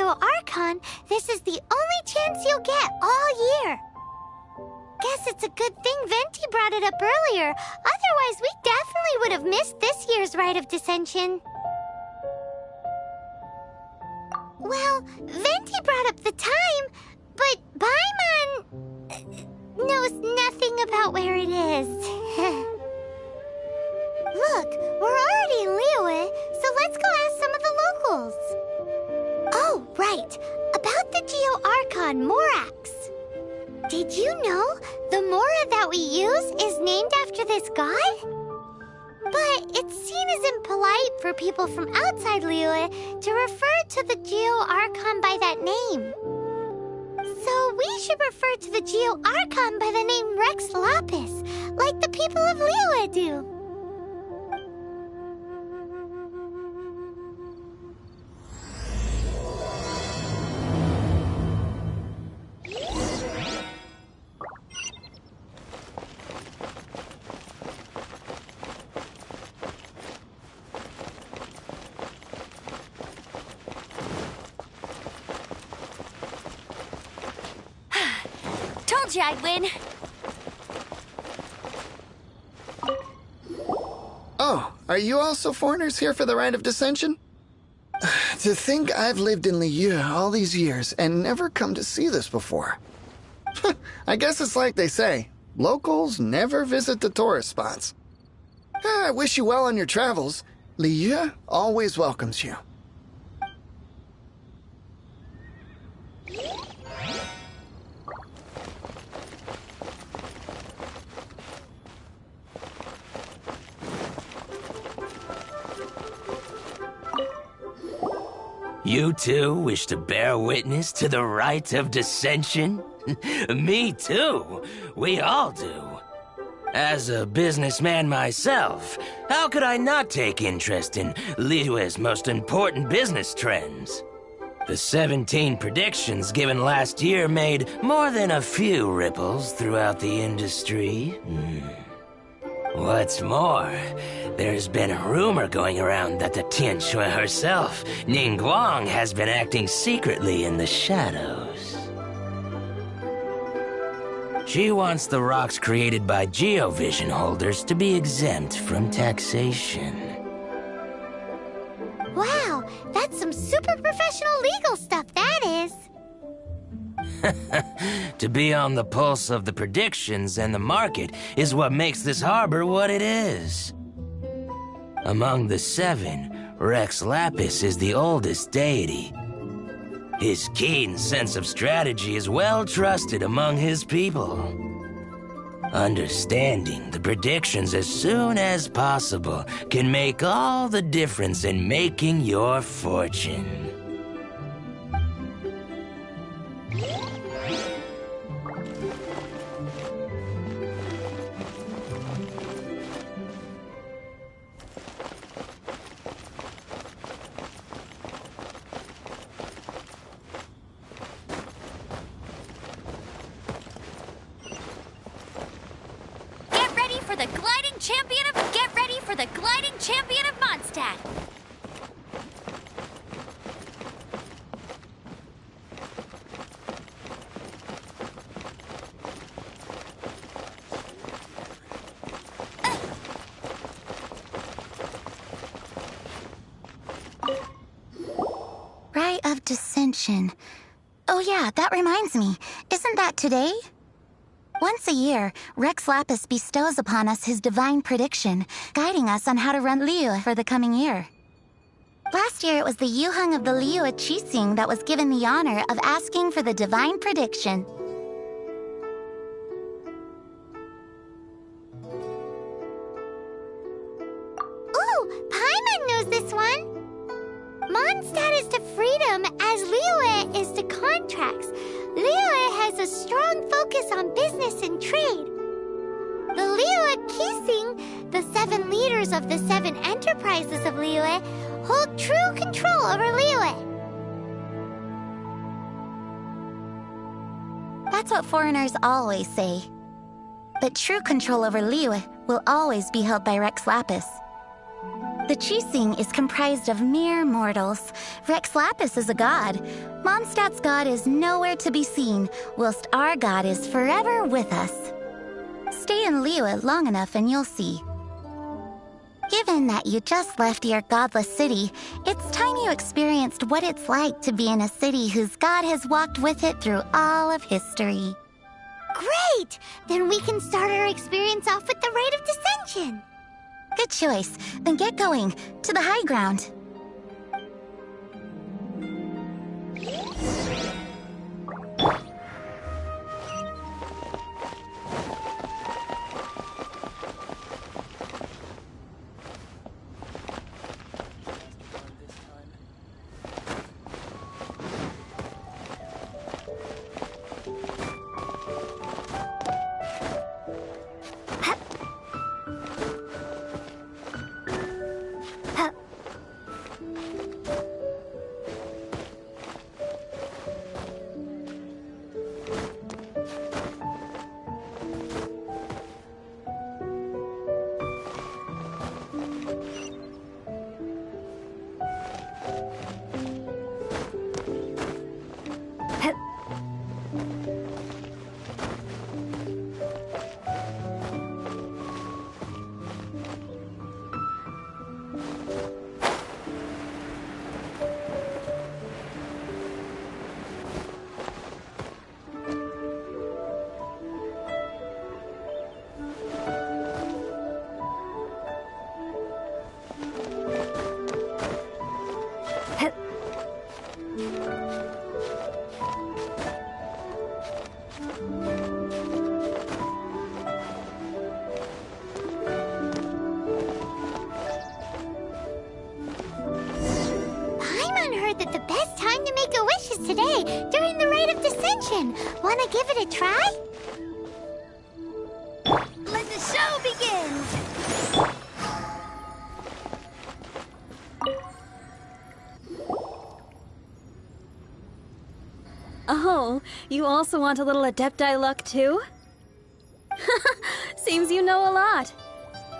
Geo-Archon, this is the only chance you'll get all year. Guess it's a good thing Venti brought it up earlier. Otherwise, we definitely would have missed this year's Rite of Dissension. Well, Venti brought up the time, but Paimon knows nothing about where it is. Look, we're already in Liyue, so let's go ask some of the locals. Oh, right. About the Geo-Archon Morax. Did you know the Mora that we use is named after this god? But it's seen as impolite for people from outside Liyue to refer to the Geo-Archon by that name. So we should refer to the Geo-Archon by the name Rex Lapis, like the people of Liyue do. Told you I'd win. Oh, are you also foreigners here for the Rite of Dissension? To think I've lived in Liyue all these years and never come to see this before. I guess it's like they say, locals never visit the tourist spots. I wish you well on your travels. Liyue always welcomes you. You too wish to bear witness to the Rite of Dissension? Me too. We all do. As a businessman myself, how could I not take interest in Liyue's most important business trends? The 17 predictions given last year made more than a few ripples throughout the industry. What's more, there's been a rumor going around that the Tianshui herself, Ningguang, has been acting secretly in the shadows. She wants the rocks created by Geovision holders to be exempt from taxation. Wow, that's some super professional legal stuff, that is. To be on the pulse of the predictions and the market is what makes this harbor what it is. Among the 7, Rex Lapis is the oldest deity. His keen sense of strategy is well trusted among his people. Understanding the predictions as soon as possible can make all the difference in making your fortune. Get ready for the gliding champion of Mondstadt! Rite of Dissension. Oh yeah, that reminds me. Isn't that today? Once a year, Rex Lapis bestows upon us his divine prediction, guiding us on how to run Liyue for the coming year. Last year, it was the Yuheng of the Liyue Qixing that was given the honor of asking for the divine prediction. Ooh, Paimon knows this one! Mondstadt is to freedom as Liyue is to contracts. Liyue has a strong focus on business and trade. The Liyue Qixing, the 7 leaders of the 7 enterprises of Liyue, hold true control over Liyue. That's what foreigners always say. But true control over Liyue will always be held by Rex Lapis. The Chising is comprised of mere mortals. Rex Lapis is a god. Mondstadt's god is nowhere to be seen, whilst our god is forever with us. Stay in Liyue long enough and you'll see. Given that you just left your godless city, it's time you experienced what it's like to be in a city whose god has walked with it through all of history. Great! Then we can start our experience off with the Rite of Descension. Good choice. Then get going. To the high ground. That the best time to make a wish is today, during the Rite of Descension. Wanna give it a try? Let the show begin! Oh, you also want a little Adepti luck too? Seems you know a lot.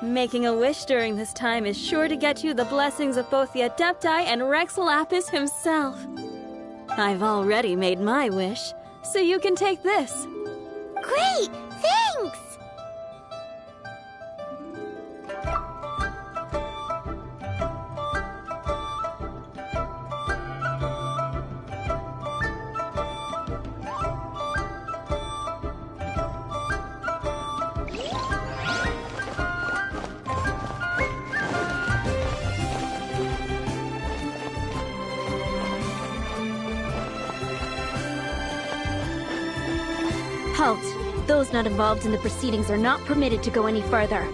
Making a wish during this time is sure to get you the blessings of both the Adepti and Rex Lapis himself. I've already made my wish, so you can take this. Great! Thanks! Halt! Those not involved in the proceedings are not permitted to go any further.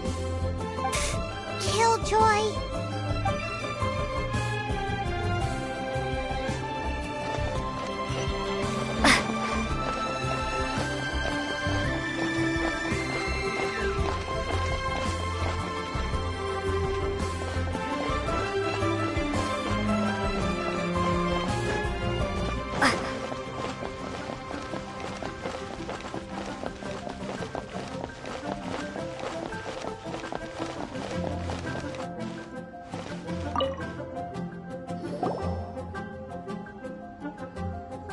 Killjoy!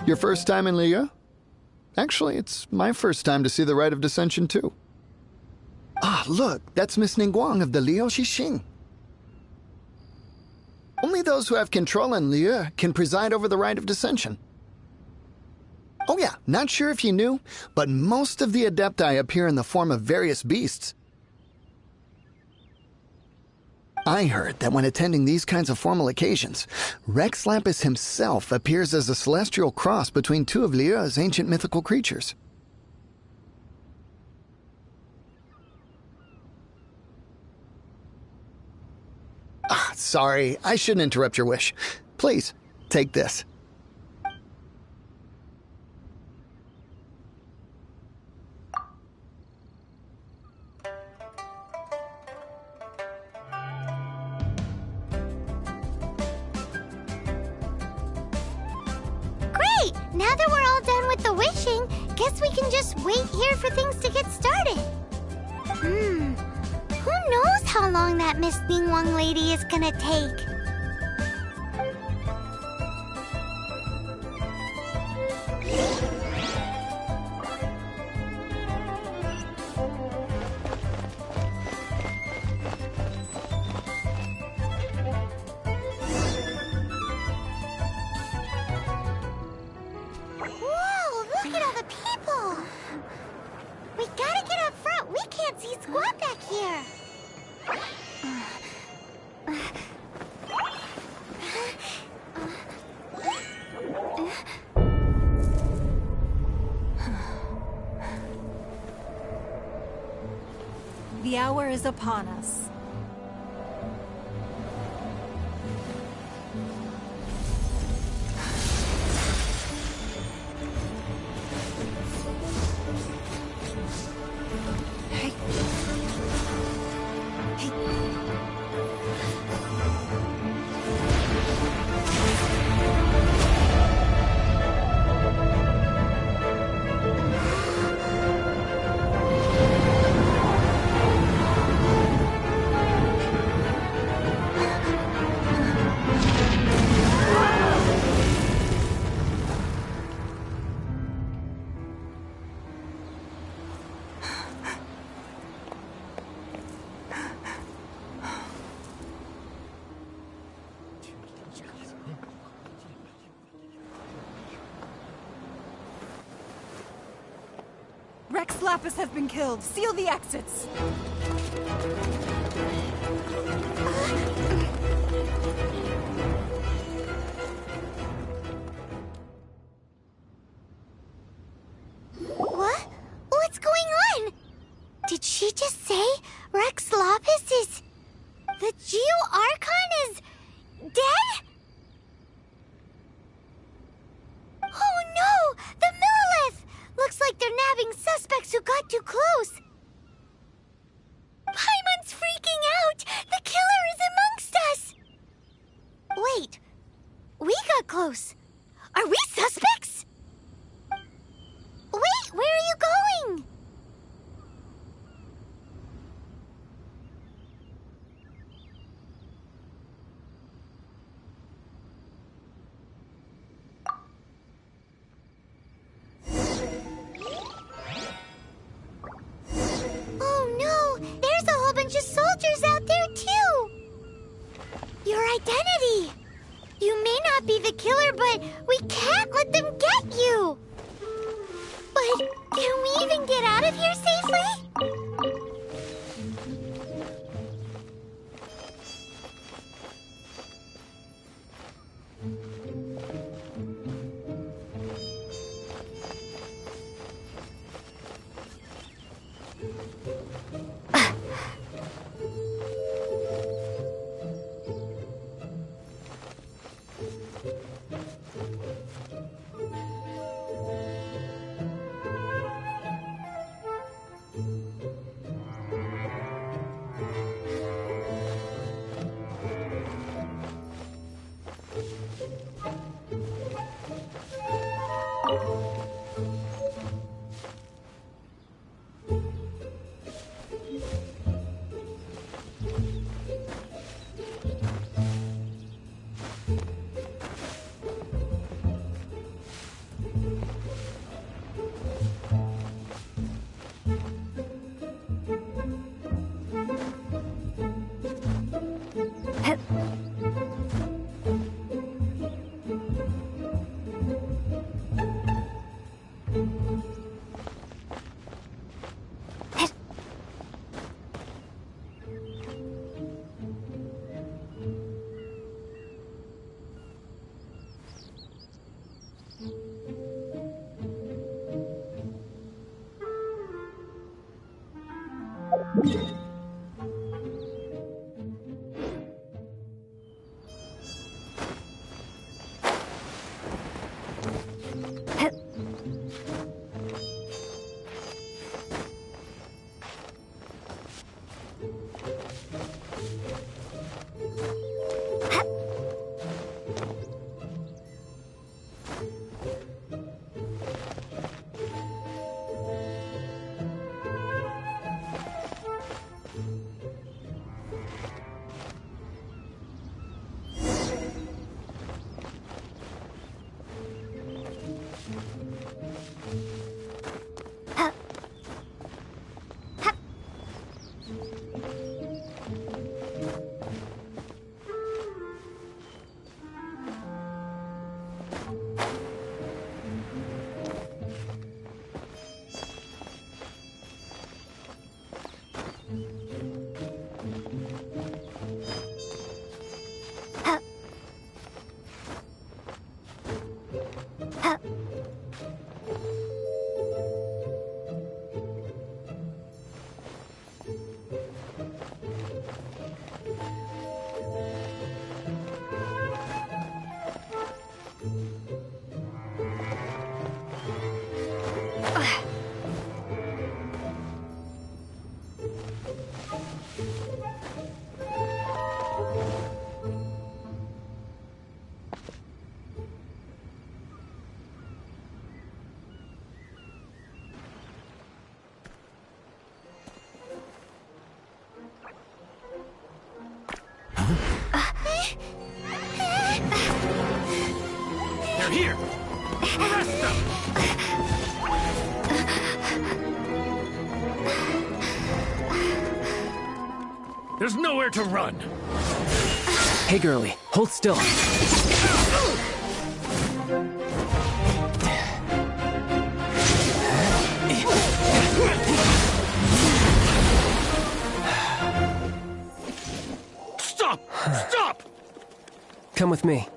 Your first time in Liyue? Actually, it's my first time to see the Rite of Descension, too. Ah, look, that's Miss Ningguang of the Liu Xixing. Only those who have control in Liyue can preside over the Rite of Descension. Oh yeah, not sure if you knew, but most of the Adepti appear in the form of various beasts. I heard that when attending these kinds of formal occasions, Rex Lapis himself appears as a celestial cross between two of Liyue's ancient mythical creatures. Ah, sorry, I shouldn't interrupt your wish. Please, take this. Now that we're all done with the wishing, guess we can just wait here for things to get started. Who knows how long that Miss Ning Wang lady is gonna take. Whoa, look at all the people! We gotta get up front. We can't see squat back here. The hour is upon us. Rex Lapis has been killed. Seal the exits. What? What's going on? Did she just say Rex Lapis is... The Geo Archon is... dead? Oh no! The Millilith! Looks like they're nabbing suspects who got too close. Paimon's freaking out! The killer is amongst us! Wait. We got close. Are we suspects? Wait, where are you going? Oh no, there's a whole bunch of soldiers out there too. Your identity. You may not be the killer, but we can't let them get you. But can we even get out of here safely? They're here! Arrest them! There's nowhere to run! Hey, girlie, hold still. Stop! Stop! Come with me.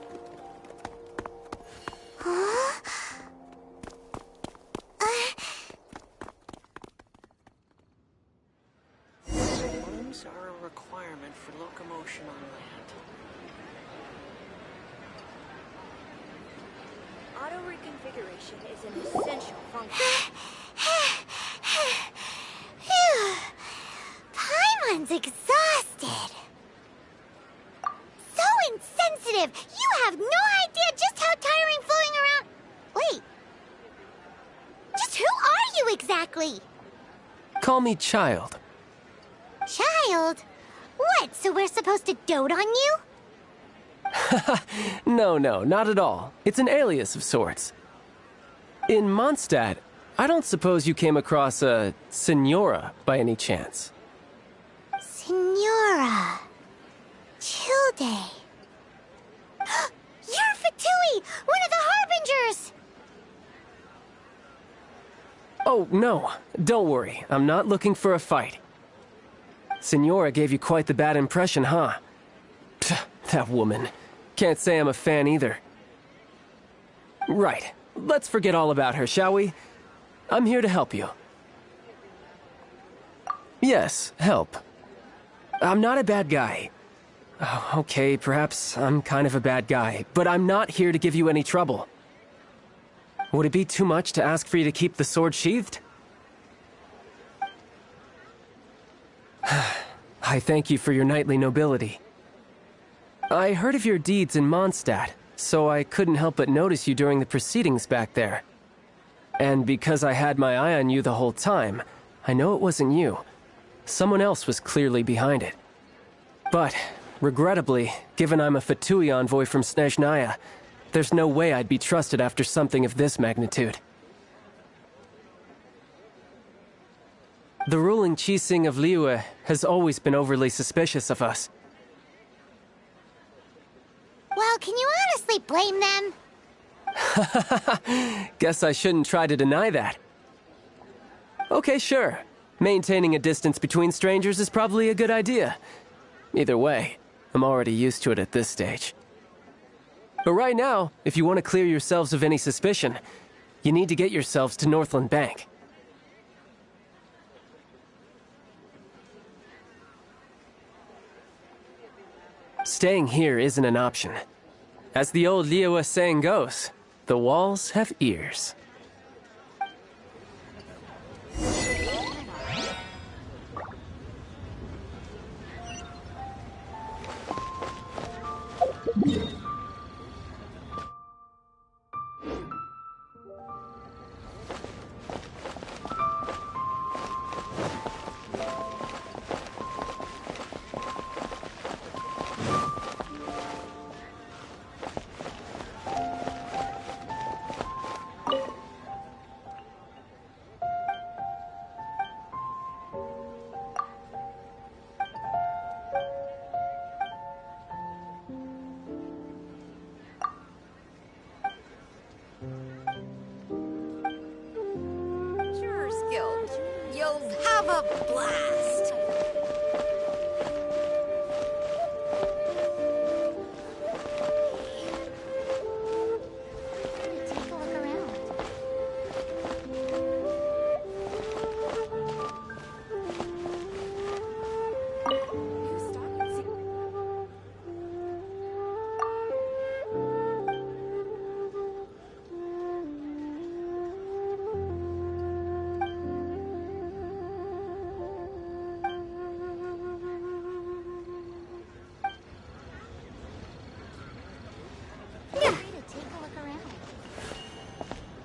Rooms are a requirement for locomotion on land. Auto reconfiguration is an essential function. Phew. Paimon's exhausted. So insensitive! You have no idea just how tiring floating around... Wait. Just who are you exactly? Call me Child. Child? What, so we're supposed to dote on you? No, not at all. It's an alias of sorts. In Mondstadt, I don't suppose you came across a Senora by any chance. Senora. Childe. You're Fatui, one of the Harbingers! Oh, no. Don't worry. I'm not looking for a fight. Senora gave you quite the bad impression, huh? Pfft, that woman. Can't say I'm a fan either. Right. Let's forget all about her, shall we? I'm here to help you. Yes, help. I'm not a bad guy. Oh, okay, perhaps I'm kind of a bad guy, but I'm not here to give you any trouble. Would it be too much to ask for you to keep the sword sheathed? I thank you for your knightly nobility. I heard of your deeds in Mondstadt, so I couldn't help but notice you during the proceedings back there. And because I had my eye on you the whole time, I know it wasn't you. Someone else was clearly behind it. But, regrettably, given I'm a Fatui envoy from Snezhnaya, there's no way I'd be trusted after something of this magnitude. The ruling Qixing of Liyue has always been overly suspicious of us. Well, can you honestly blame them? Guess I shouldn't try to deny that. Okay, sure. Maintaining a distance between strangers is probably a good idea. Either way, I'm already used to it at this stage. But right now, if you want to clear yourselves of any suspicion, you need to get yourselves to Northland Bank. Staying here isn't an option. As the old Liyue saying goes, the walls have ears. Sure, Skill. You'll have a blast. Take a look around.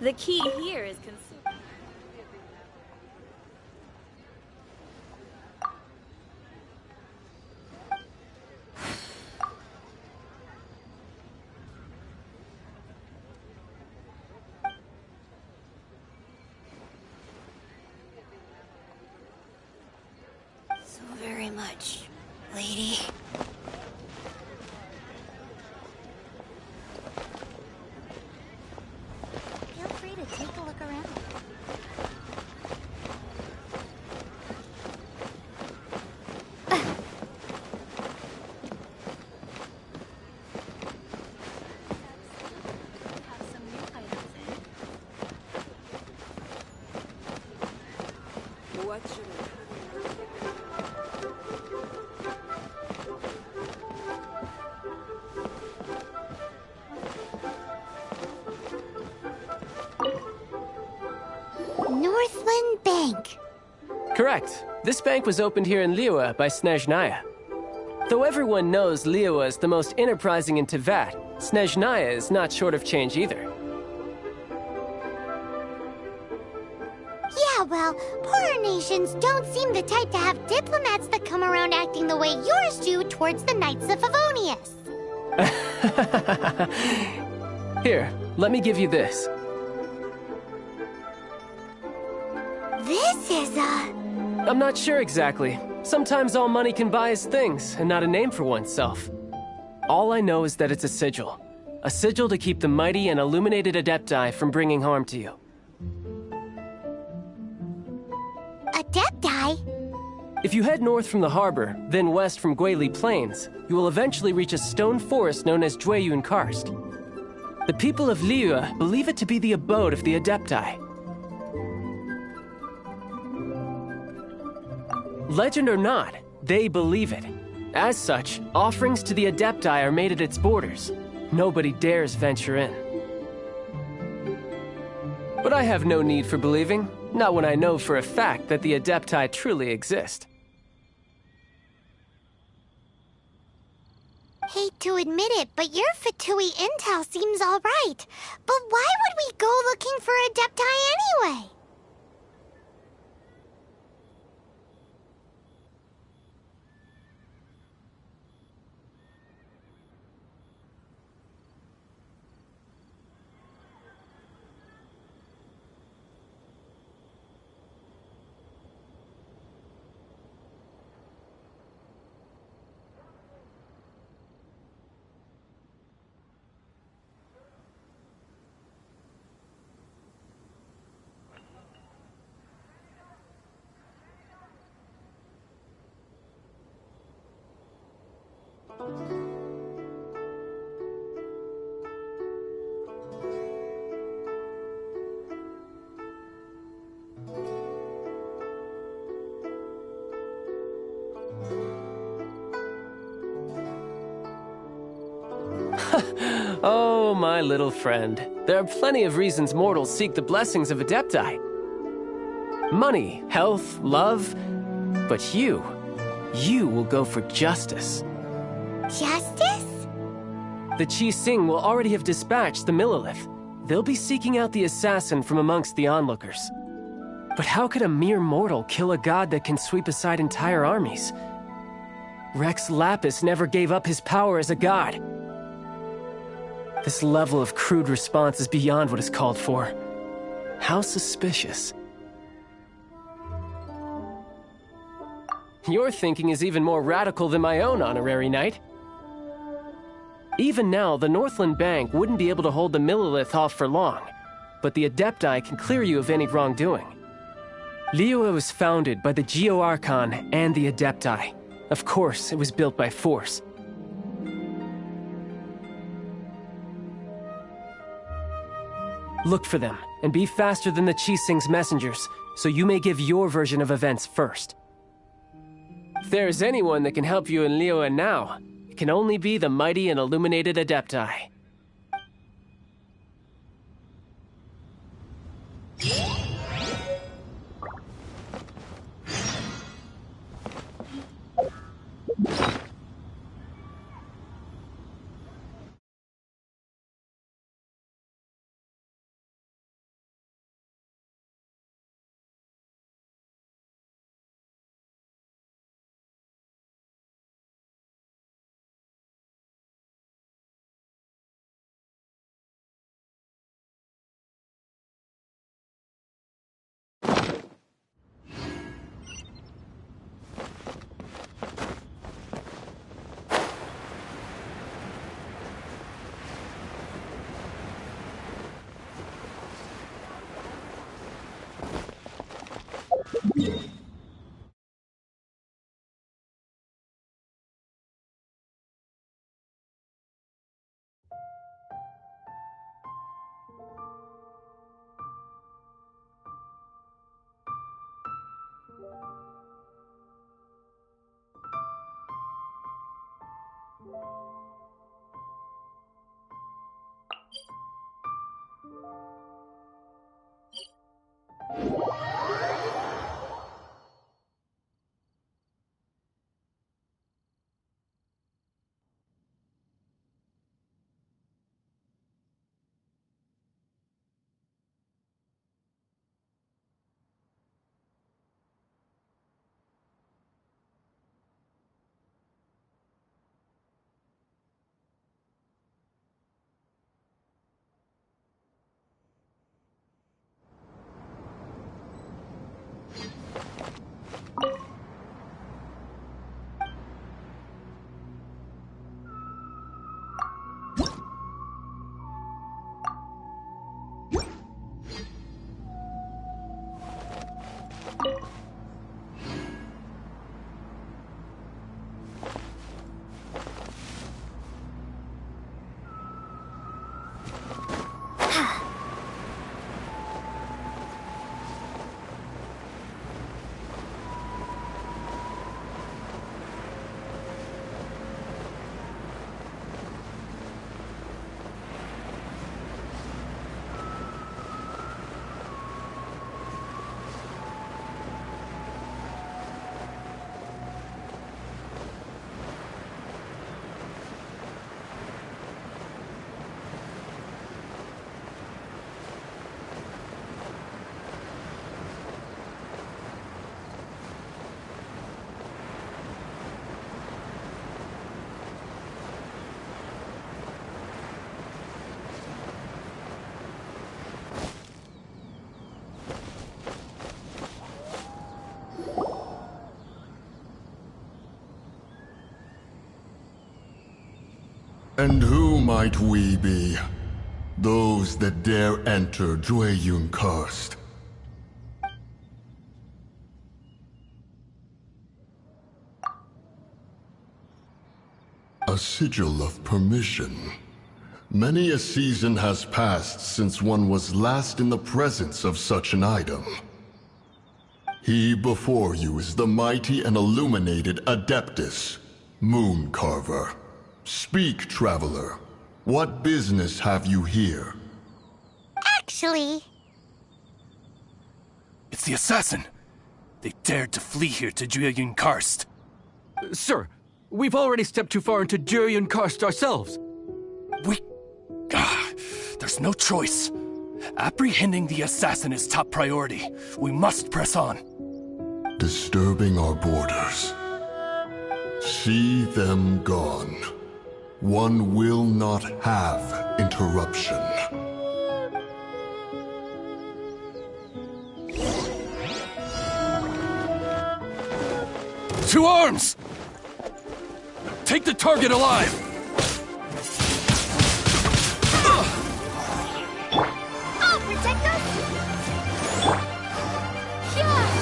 The key here is consumed. So very much, lady. Feel free to take a look around. What should Northland Bank. Correct. This bank was opened here in Liyue by Snezhnaya. Though everyone knows Liyue is the most enterprising in Teyvat, Snezhnaya is not short of change either. Yeah, well, poorer nations don't seem the type to have diplomats that come around acting the way yours do towards the Knights of Favonius. Here, let me give you this. This is I'm not sure exactly. Sometimes all money can buy is things, and not a name for oneself. All I know is that it's a sigil. A sigil to keep the mighty and illuminated Adepti from bringing harm to you. Adepti? If you head north from the harbor, then west from Guili Plains, you will eventually reach a stone forest known as Jueyun Karst. The people of Liyue believe it to be the abode of the Adepti. Legend or not, they believe it. As such, offerings to the Adepti are made at its borders. Nobody dares venture in. But I have no need for believing, not when I know for a fact that the Adepti truly exist. Hate to admit it, but your Fatui intel seems alright. But why would we go looking for Adepti anyway? Oh, my little friend. There are plenty of reasons mortals seek the blessings of Adepti. Money, health, love. But you will go for justice. Justice? The Qi Sing will already have dispatched the Millelith. They'll be seeking out the assassin from amongst the onlookers. But how could a mere mortal kill a god that can sweep aside entire armies? Rex Lapis never gave up his power as a god. This level of crude response is beyond what is called for. How suspicious. Your thinking is even more radical than my own, Honorary Knight. Even now, the Northland Bank wouldn't be able to hold the Millelith off for long, but the Adepti can clear you of any wrongdoing. Liyue was founded by the Geo-Archon and the Adepti. Of course, it was built by force. Look for them, and be faster than the Qi Sing's messengers, so you may give your version of events first. If there is anyone that can help you in Liyue now, it can only be the mighty and illuminated Adepti. And who might we be? Those that dare enter Jueyun Karst. A sigil of permission. Many a season has passed since one was last in the presence of such an item. He before you is the mighty and illuminated Adeptus, Moon Carver. Speak, traveler. What business have you here? Actually... It's the assassin! They dared to flee here to Jueyun Karst. Sir, we've already stepped too far into Jueyun Karst ourselves. There's no choice. Apprehending the assassin is top priority. We must press on. Disturbing our borders. See them gone. One will not have interruption. To arms! Take the target alive! I'll protect us! Yeah!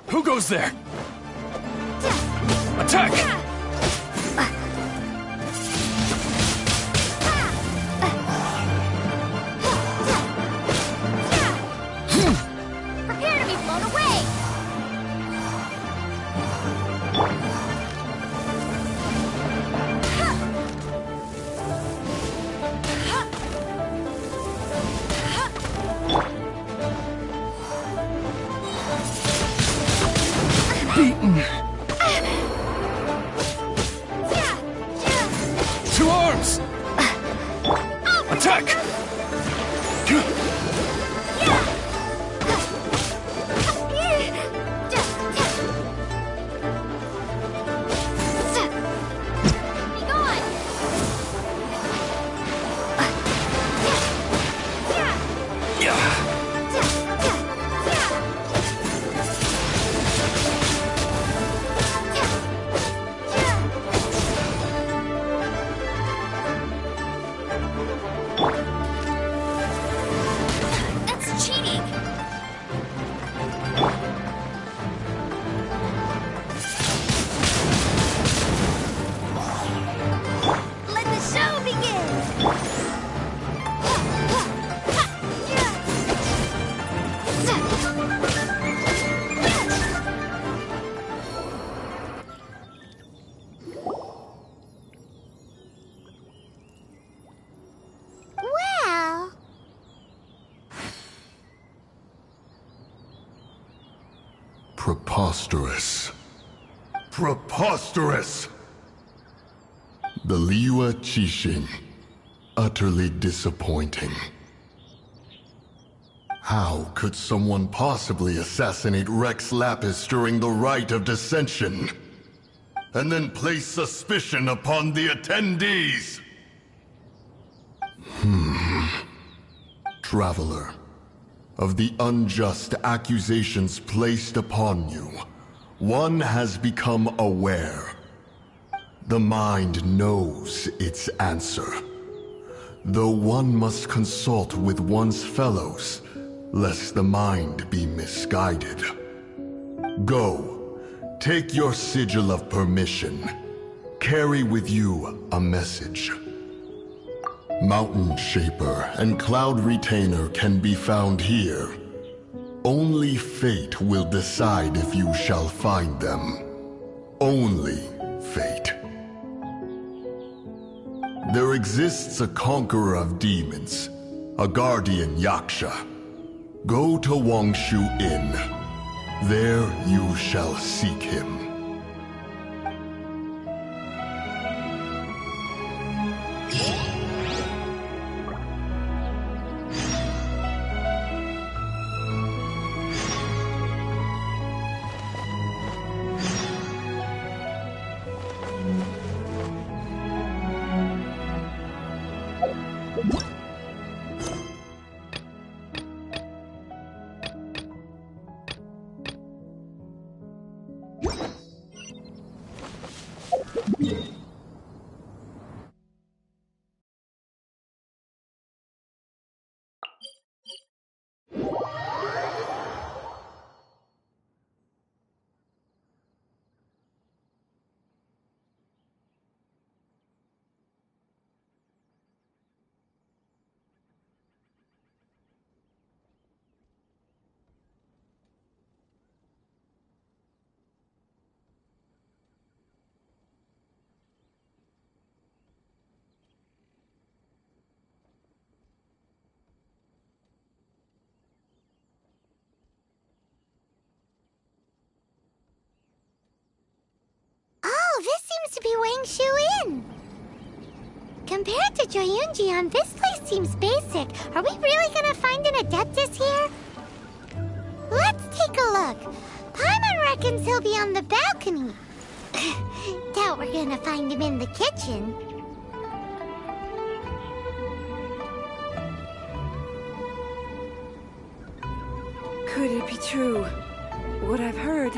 Who goes there? Attack! Preposterous. Preposterous! The Liwa Qixing. Utterly disappointing. How could someone possibly assassinate Rex Lapis during the Rite of Dissension? And then place suspicion upon the attendees? Traveler, of the unjust accusations placed upon you, one has become aware. The mind knows its answer, though one must consult with one's fellows, lest the mind be misguided. Go, take your sigil of permission. Carry with you a message. Mountain Shaper and Cloud Retainer can be found here. Only fate will decide if you shall find them. Only fate. There exists a conqueror of demons, a guardian Yaksha. Go to Wangshu Inn. There you shall seek him. This seems to be Wangshu Inn. Compared to Joyunjian, this place seems basic. Are we really gonna find an Adeptus here? Let's take a look. Paimon reckons he'll be on the balcony. Doubt we're gonna find him in the kitchen. Could it be true? What I've heard?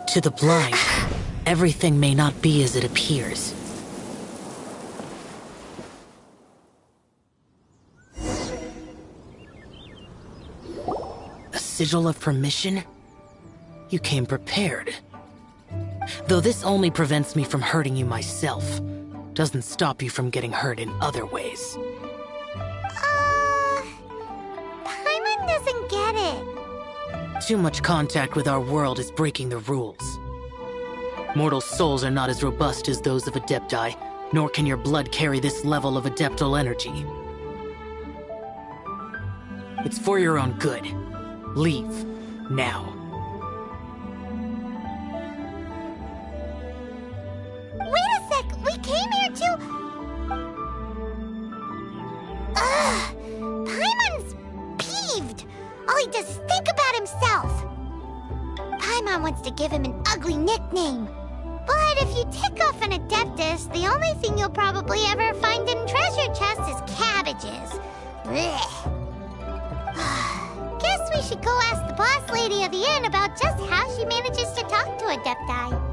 To the blind, everything may not be as it appears. A sigil of permission? You came prepared. Though this only prevents me from hurting you myself, doesn't stop you from getting hurt in other ways. Paimon doesn't get it. Too much contact with our world is breaking the rules. Mortal souls are not as robust as those of Adepti, nor can your blood carry this level of adeptal energy. It's for your own good. Leave. Now. Wait a sec! We came here to... Ugh! Paimon's peeved! All he does is think about himself! Paimon wants to give him an ugly nickname. But if you tick off an Adeptus, the only thing you'll probably ever find in treasure chests is cabbages. Blech. Guess we should go ask the boss lady of the inn about just how she manages to talk to Adepti.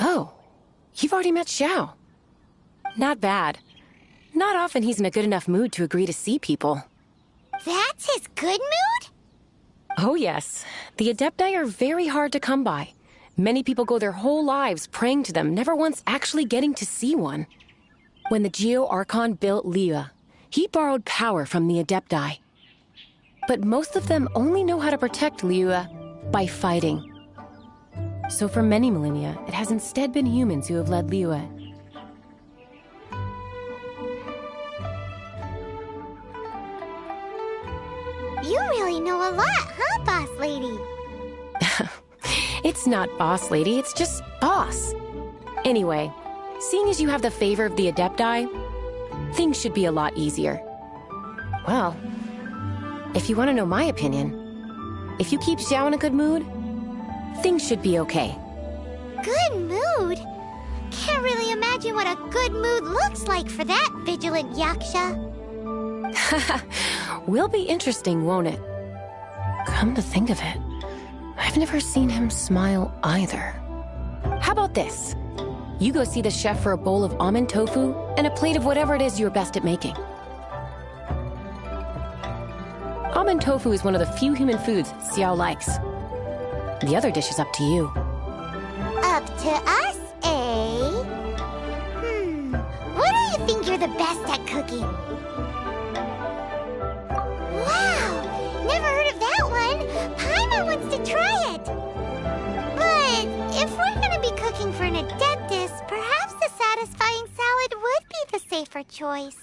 Oh, you've already met Xiao. Not bad. Not often he's in a good enough mood to agree to see people. That's his good mood? Oh yes. The Adepti are very hard to come by. Many people go their whole lives praying to them, never once actually getting to see one. When the Geo Archon built Liyue, he borrowed power from the Adepti. But most of them only know how to protect Liyue by fighting. So for many millennia, it has instead been humans who have led Liyue. You really know a lot, huh, boss lady? It's not boss lady, it's just boss. Anyway, seeing as you have the favor of the Adepti, things should be a lot easier. Well, if you want to know my opinion, if you keep Xiao in a good mood, things should be okay. Good mood? Can't really imagine what a good mood looks like for that vigilant Yaksha. Will be interesting, won't it? Come to think of it, I've never seen him smile either. How about this? You go see the chef for a bowl of almond tofu and a plate of whatever it is you're best at making. Almond tofu is one of the few human foods Xiao likes. The other dish is up to you. Up to us, eh? What do you think you're the best at cooking? Wow! Never heard of that one! Paimon wants to try it! But if we're gonna be cooking for an Adeptus, perhaps the satisfying salad would be the safer choice.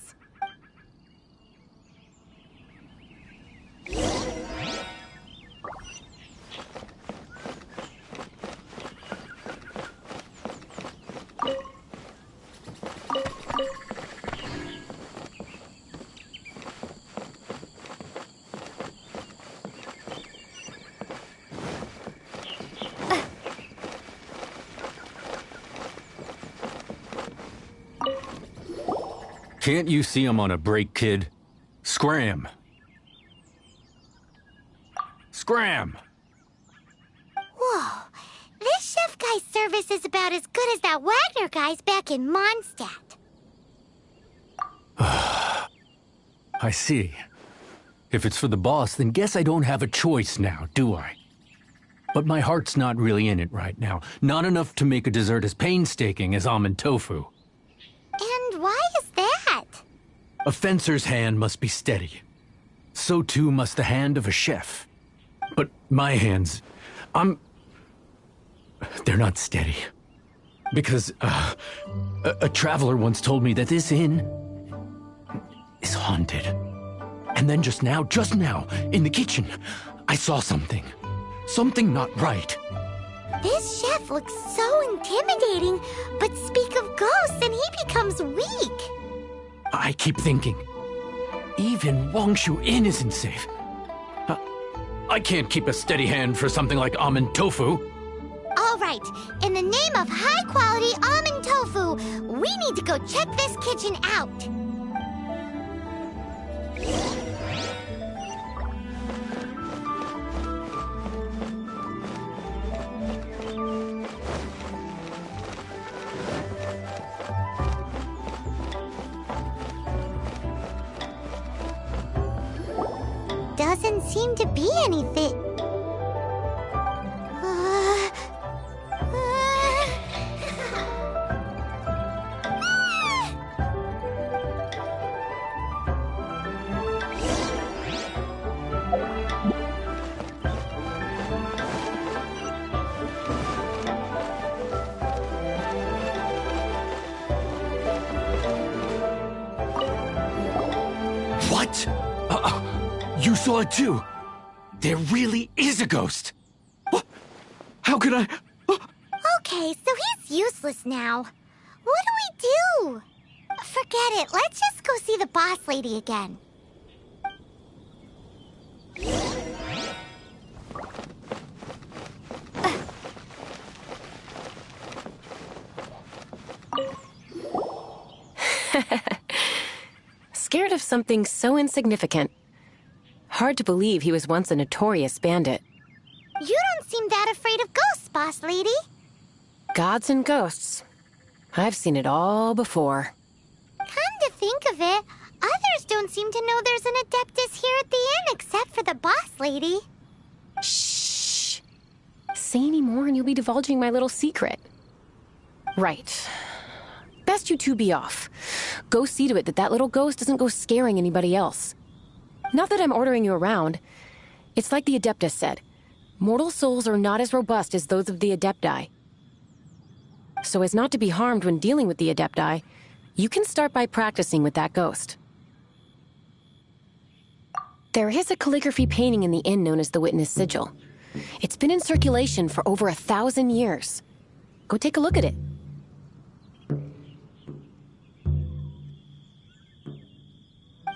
Can't you see I'm on a break, kid? Scram! Scram! Whoa, this chef guy's service is about as good as that Wagner guy's back in Mondstadt. I see. If it's for the boss, then guess I don't have a choice now, do I? But my heart's not really in it right now. Not enough to make a dessert as painstaking as almond tofu. And why is that? A fencer's hand must be steady. So too must the hand of a chef. But my hands, they're not steady. Because, a traveler once told me that this inn is haunted. And then just now, in the kitchen, I saw something. Something not right. This chef looks so intimidating, but speak of ghosts and he becomes weak. I keep thinking, even Wangshu Inn isn't safe. I can't keep a steady hand for something like almond tofu. All right, in the name of high-quality almond tofu, we need to go check this kitchen out. Doesn't seem to be anything. What? You saw it too? There really is a ghost! What? How could I... Okay, so he's useless now. What do we do? Forget it. Let's just go see the boss lady again. Scared of something so insignificant. Hard to believe he was once a notorious bandit. You don't seem that afraid of ghosts, boss lady. Gods and ghosts. I've seen it all before. Come to think of it, others don't seem to know there's an Adeptus here at the inn except for the boss lady. Shh. Say any more and you'll be divulging my little secret. Right. Best you two be off. Go see to it that that little ghost doesn't go scaring anybody else. Not that I'm ordering you around. It's like the Adeptus said. Mortal souls are not as robust as those of the Adepti. So as not to be harmed when dealing with the Adepti, you can start by practicing with that ghost. There is a calligraphy painting in the inn known as the Witness Sigil. It's been in circulation for over 1,000 years. Go take a look at it.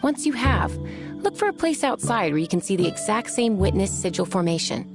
Once you have, look for a place outside where you can see the exact same Witness Sigil formation.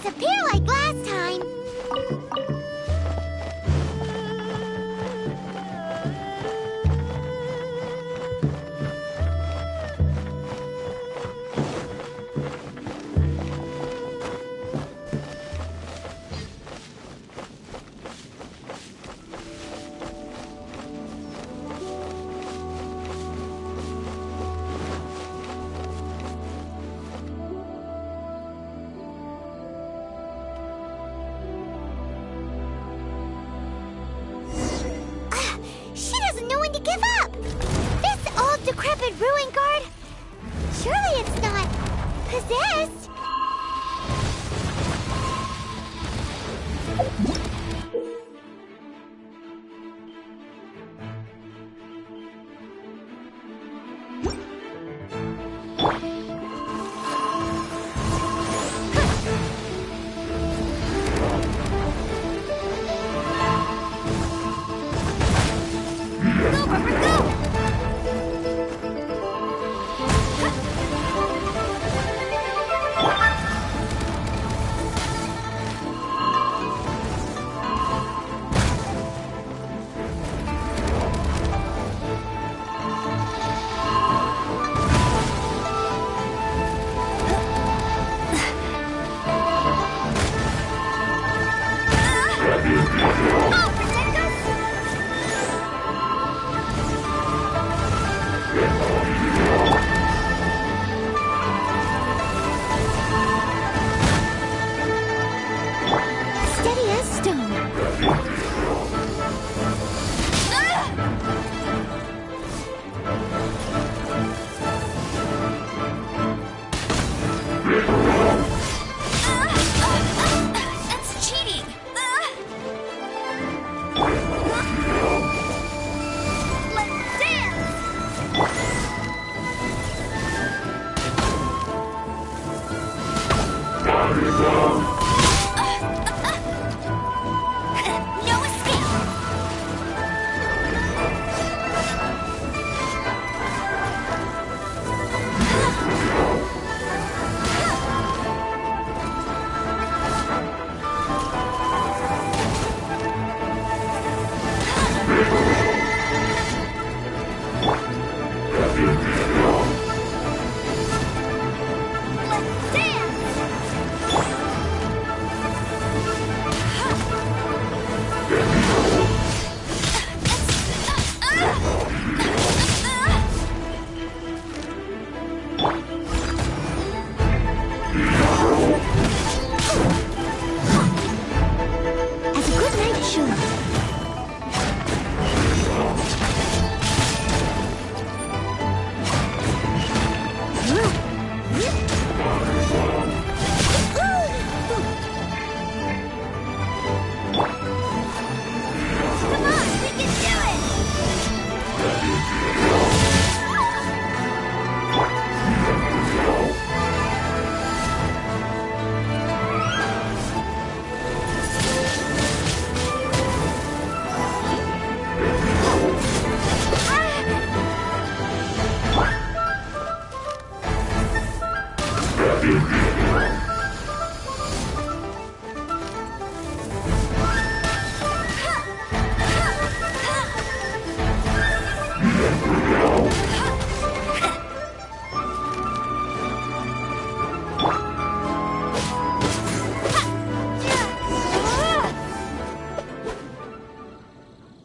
disappear like last time. She doesn't know when to give up. This old decrepit ruin guard. Surely it's not possessed. Steady as stone. That's cheating. Let's dance. No escape. Let's dance. As a good knight should. Come on, we can do it.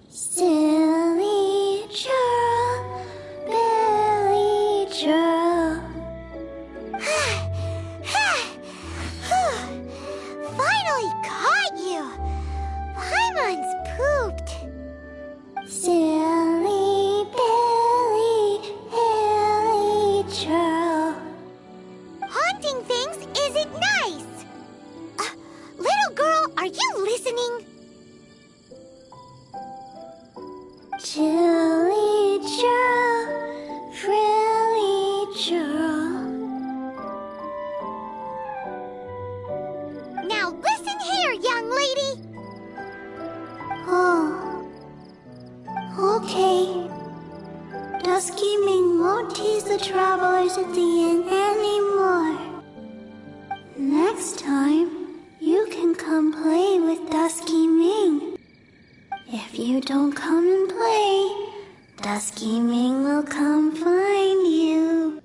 Silly churl, Billy churl. Finally caught you. Paimon's pooped. Silly Billy, Hilly churl. Haunting things isn't nice. Little girl, are you listening? Chilly churl, frilly churl. Now listen here, young lady. Oh, okay. Dusky Ming won't tease the travelers at the inn anymore. Next time, come play with Dusky Ming. If you don't come and play, Dusky Ming will come find you.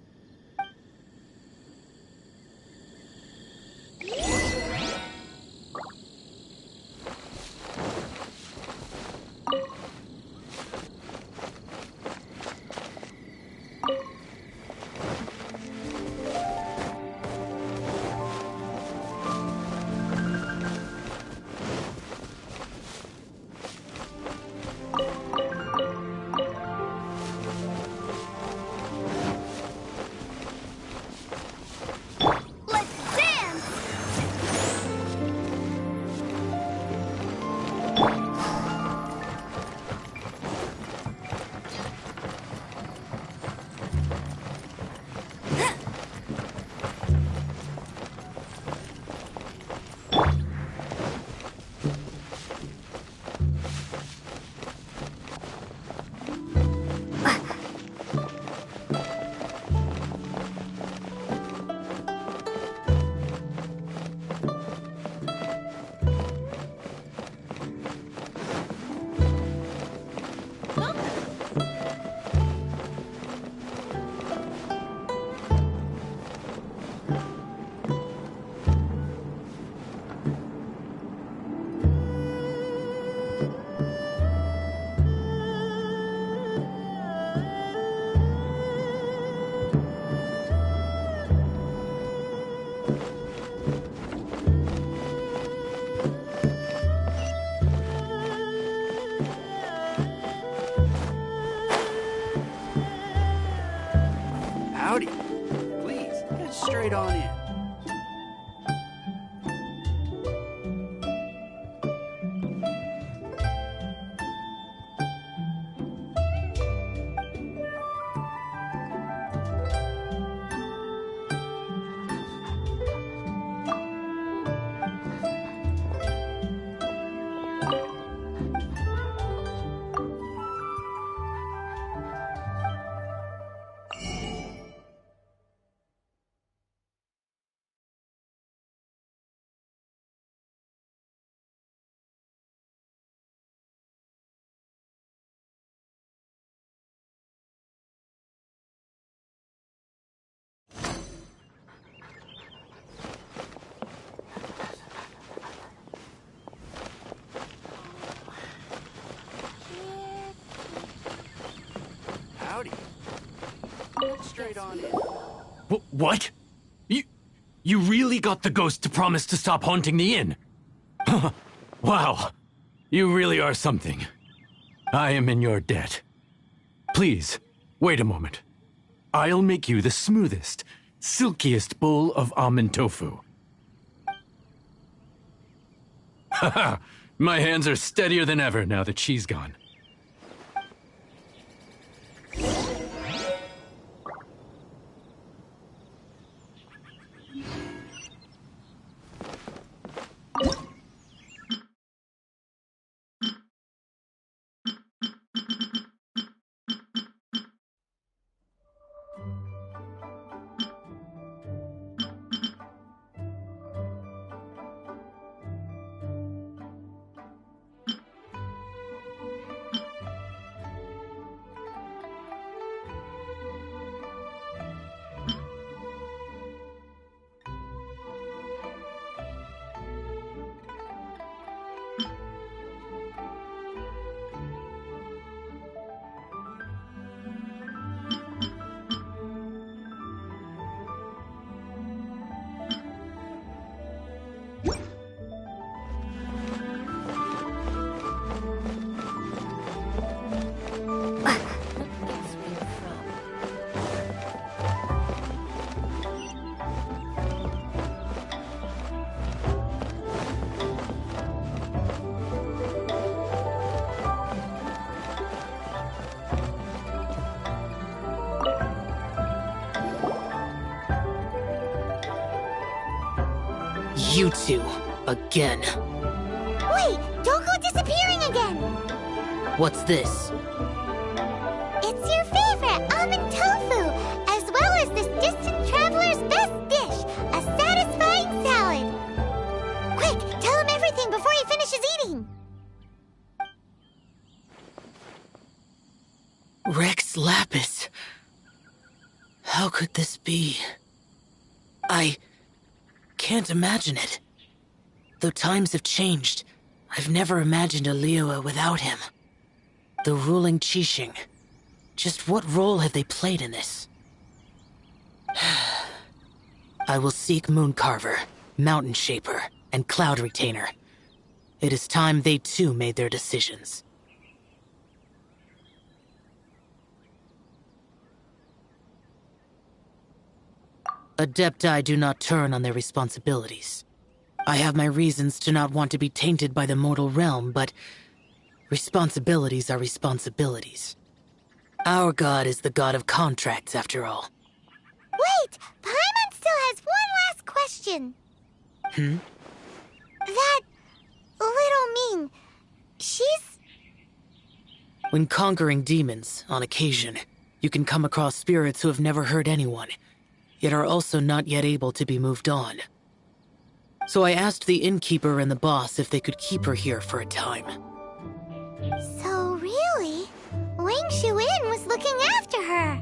Howdy. Please, get straight on in. Howdy. Get straight on in. What? You really got the ghost to promise to stop haunting the inn? Wow. You really are something. I am in your debt. Please, wait a moment. I'll make you the smoothest, silkiest bowl of almond tofu. Haha, my hands are steadier than ever now that she's gone. You two, again. Wait, don't go disappearing again! What's this? It's your favorite almond tofu, as well as this distant traveler's best dish, a satisfying salad. Quick, tell him Lapis. How could this be? I can't imagine it. Though times have changed, I've never imagined a Liyue without him. The ruling Qixing. Just what role have they played in this? I will seek Mooncarver, Mountain Shaper, and Cloud Retainer. It is time they too made their decisions. Adepti do not turn on their responsibilities. I have my reasons to not want to be tainted by the mortal realm, but responsibilities are responsibilities. Our god is the god of contracts, after all. Wait! Paimon still has one last question. That little Ming, she's... When conquering demons, on occasion, you can come across spirits who have never hurt anyone, yet are also not yet able to be moved on. So I asked the innkeeper and the boss if they could keep her here for a time. So really, Wang Shuin was looking after her.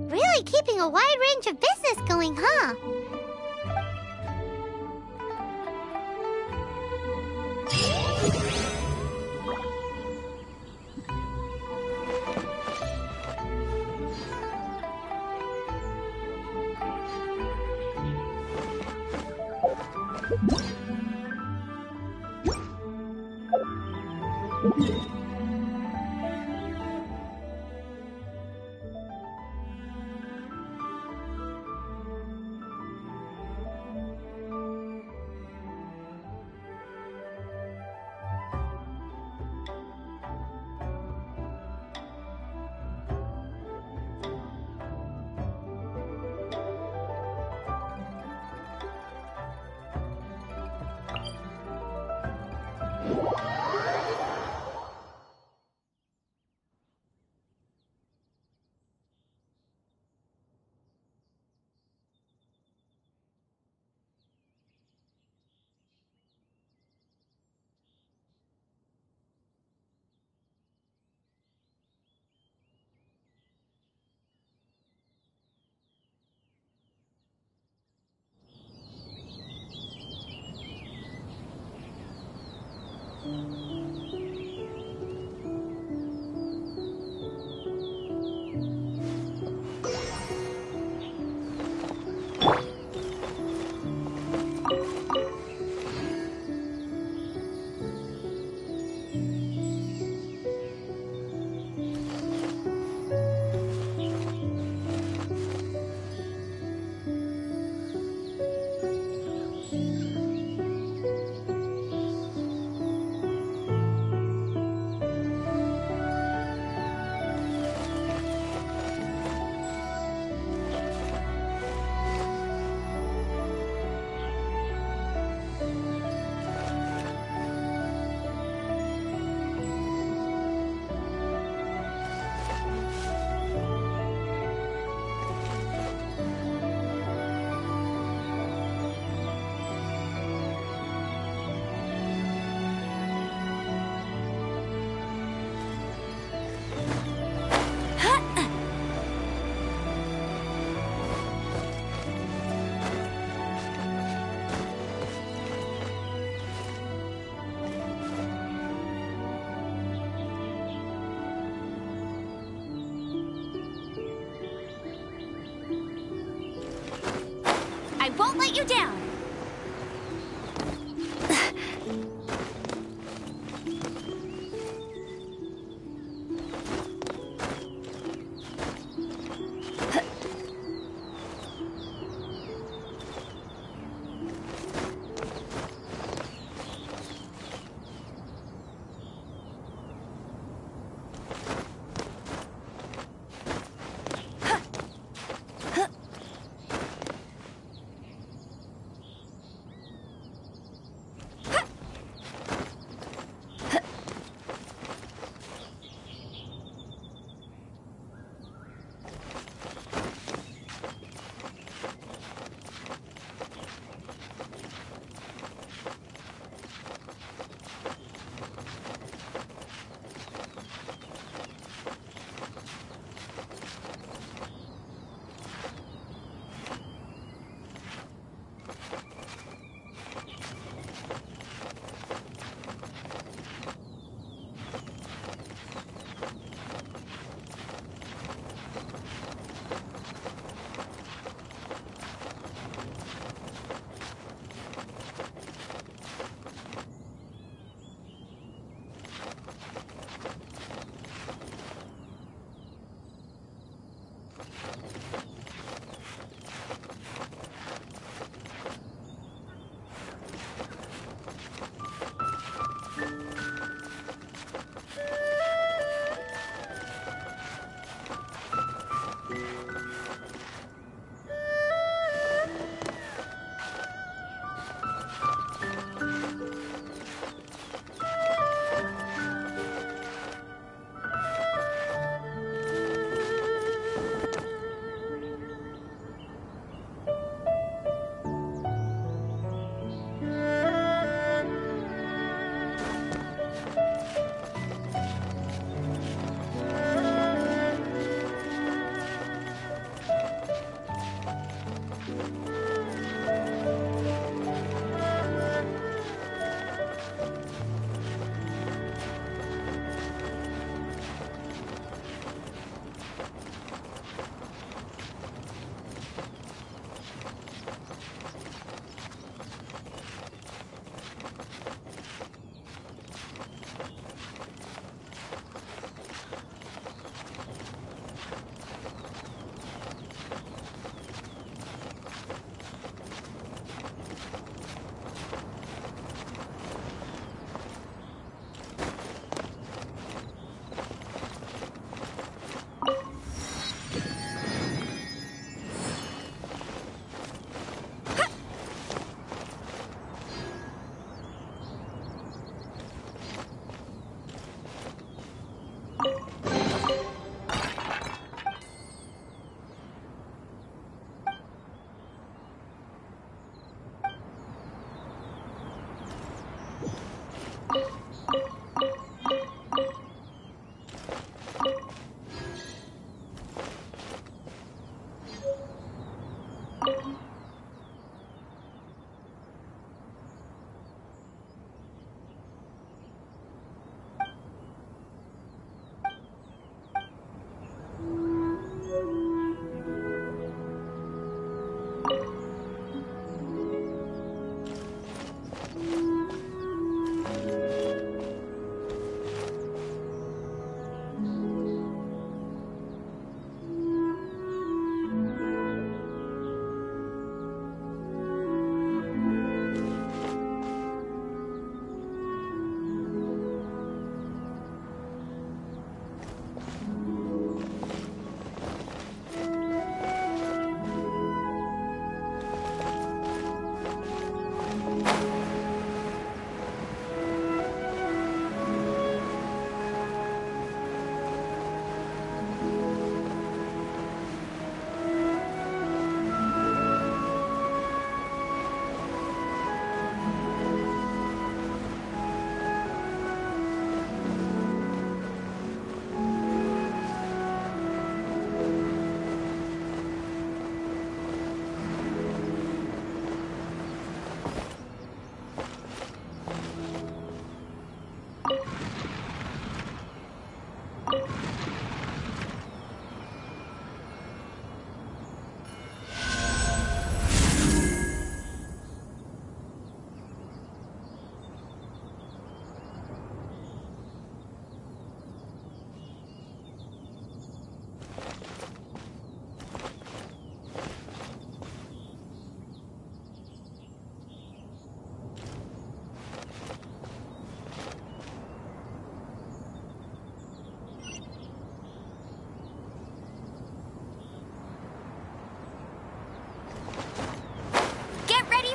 Really keeping a wide range of business going, huh? I won't let you down.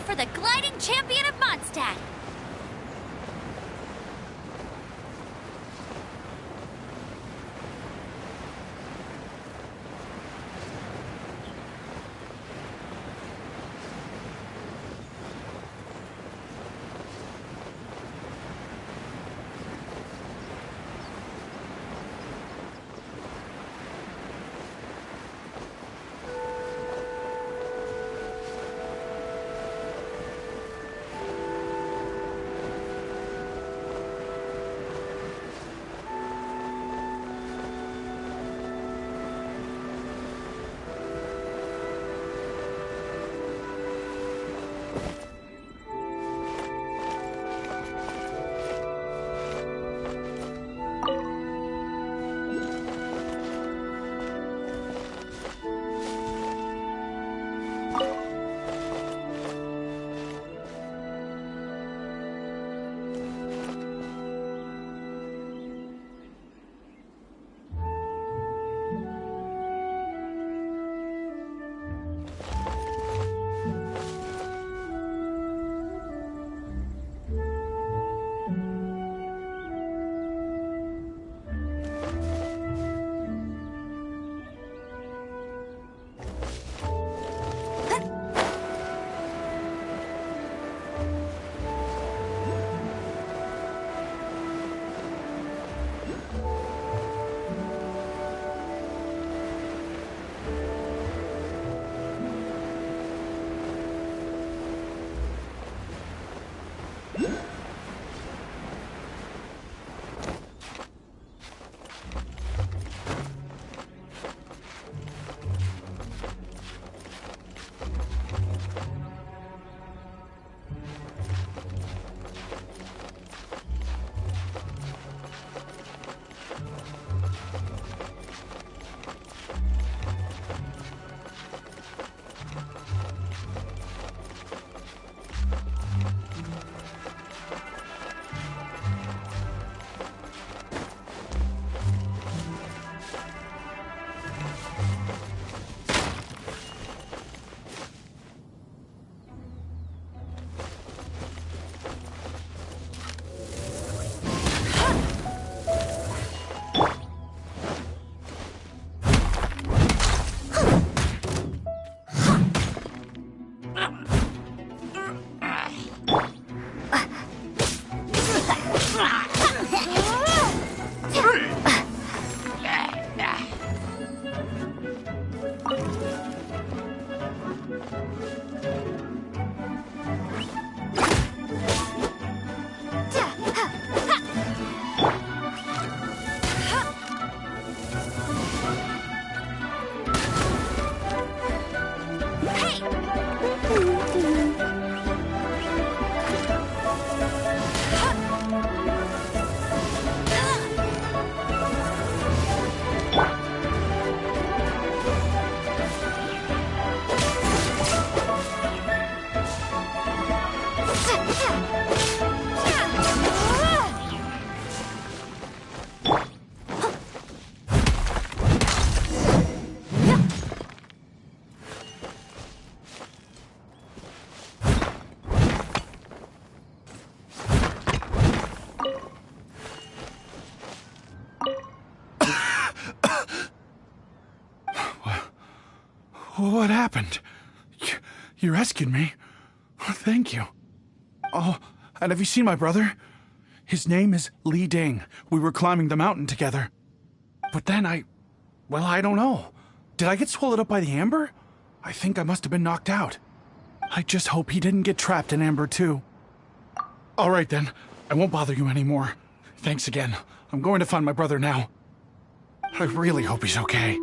For the gliding champion of Mondstadt. What happened? You rescued me. Thank you. Oh, and have you seen my brother? His name is Li Ding. We were climbing the mountain together. But then I don't know. Did I get swallowed up by the amber? I think I must have been knocked out. I just hope he didn't get trapped in amber too. All right then, I won't bother you anymore. Thanks again. I'm going to find my brother now. I really hope he's okay.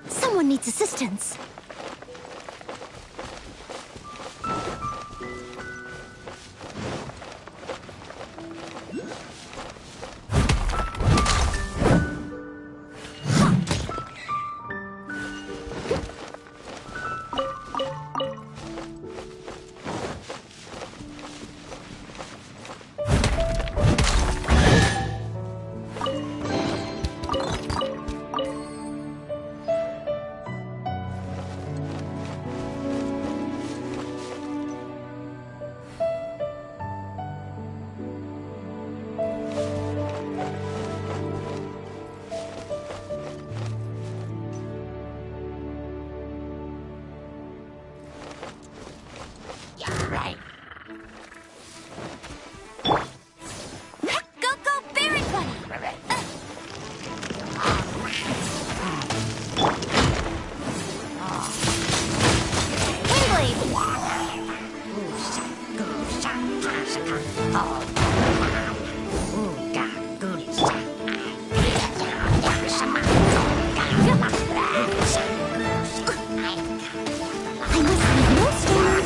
Someone needs assistance. I must leave no stone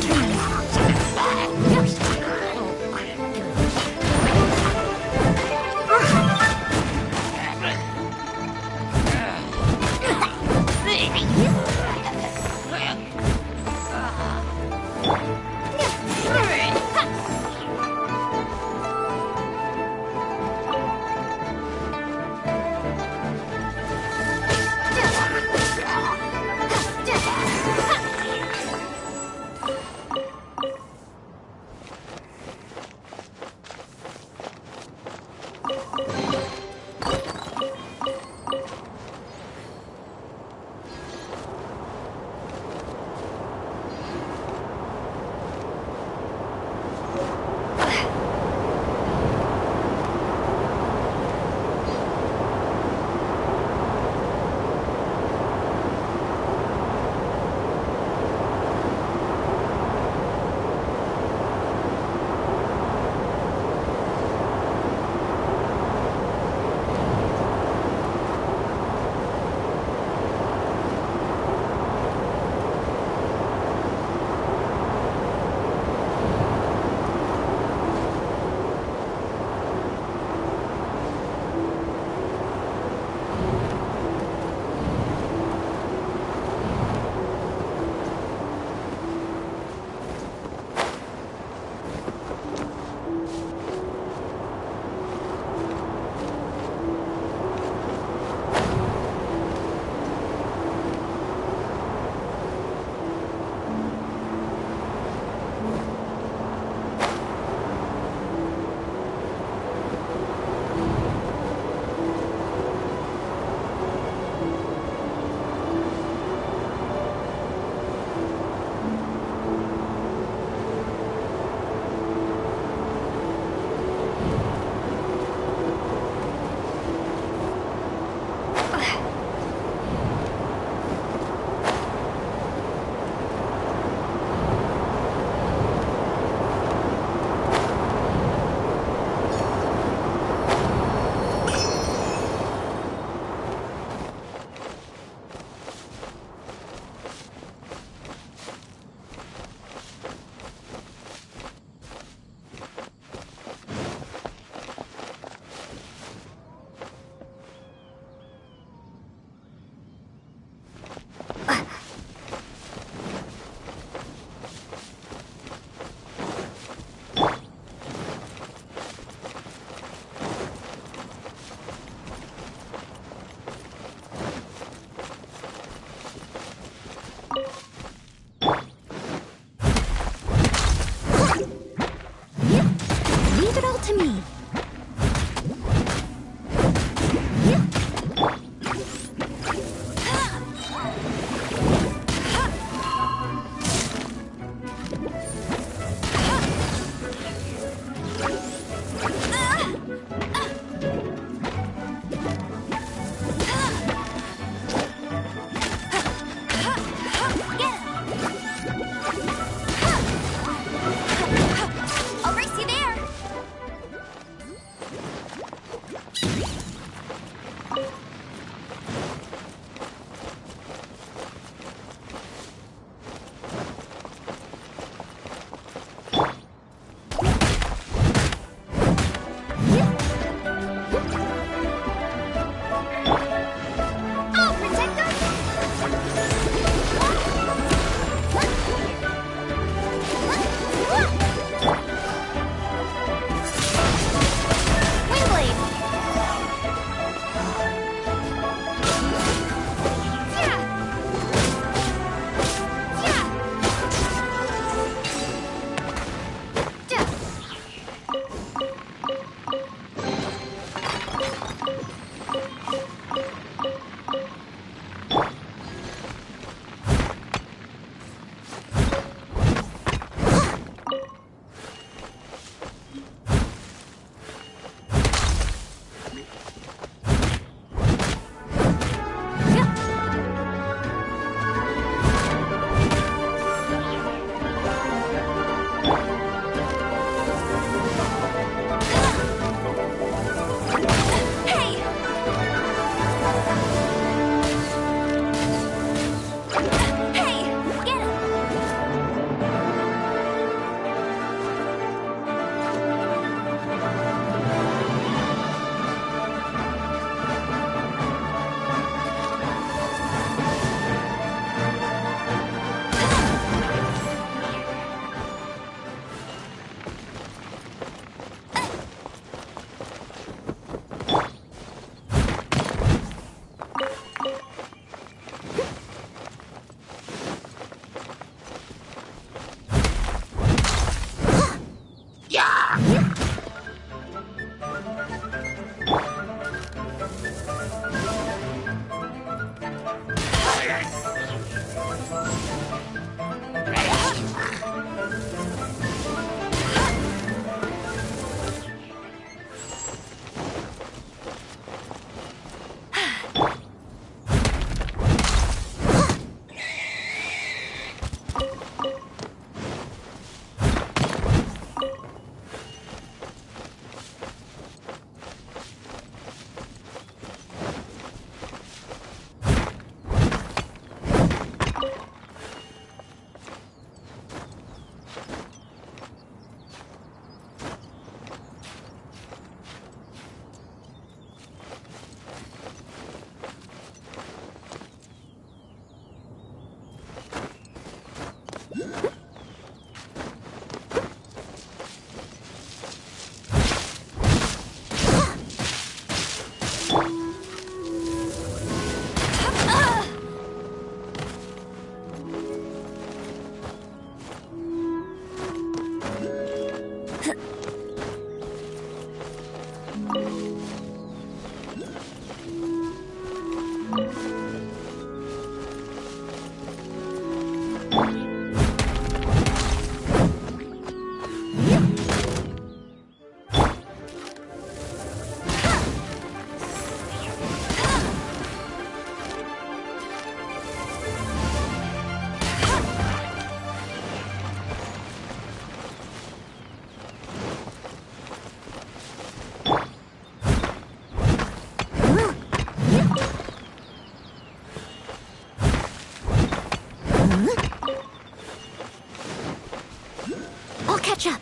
I'll catch up.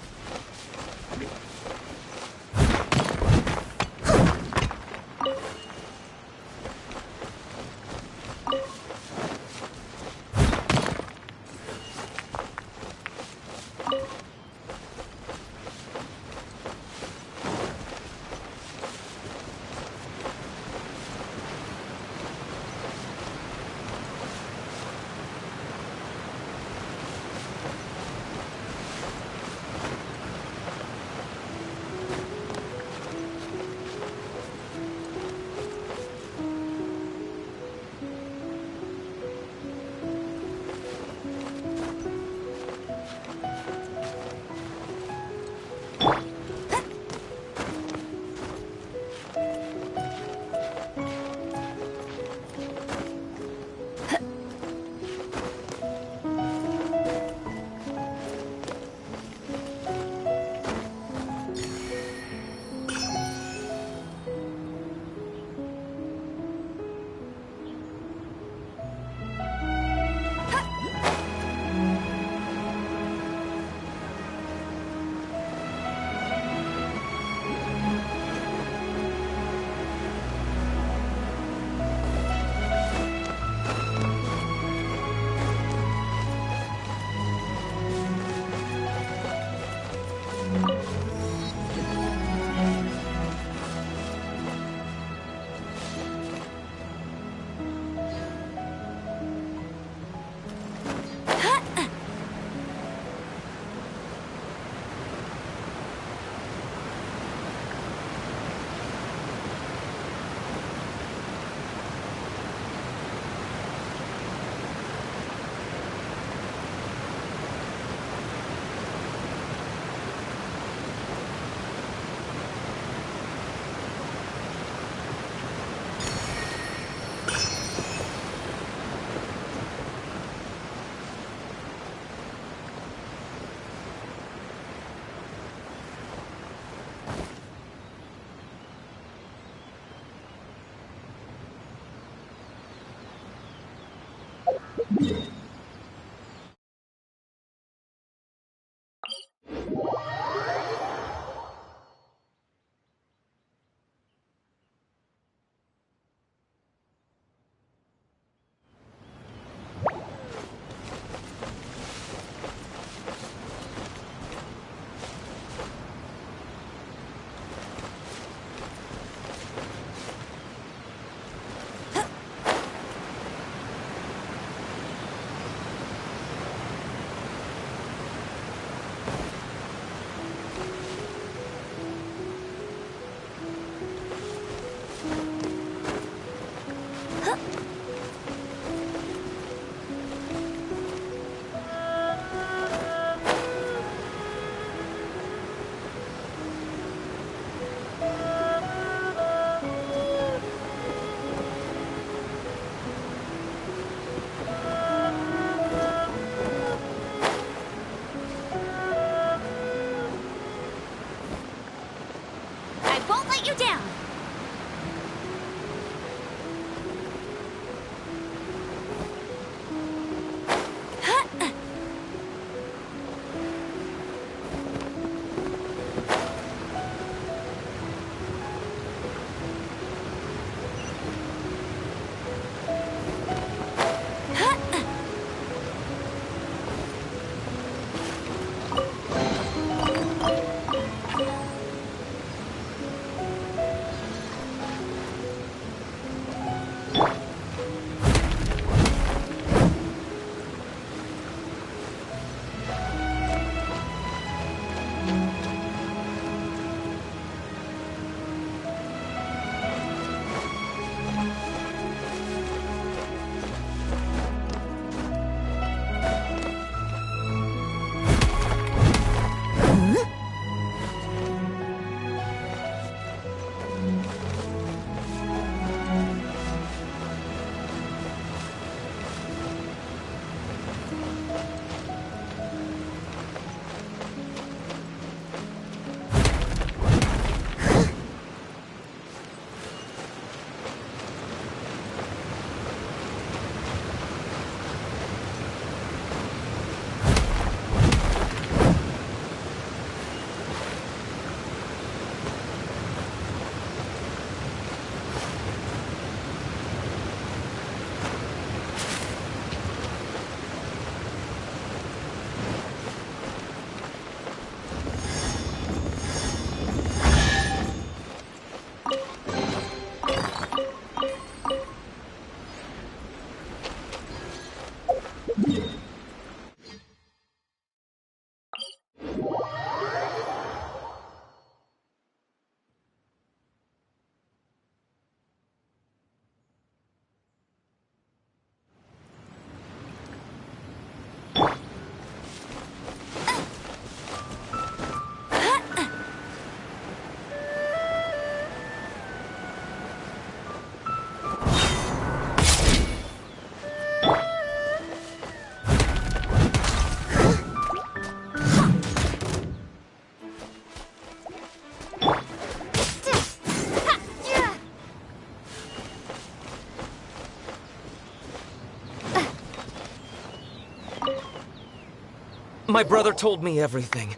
My brother told me everything.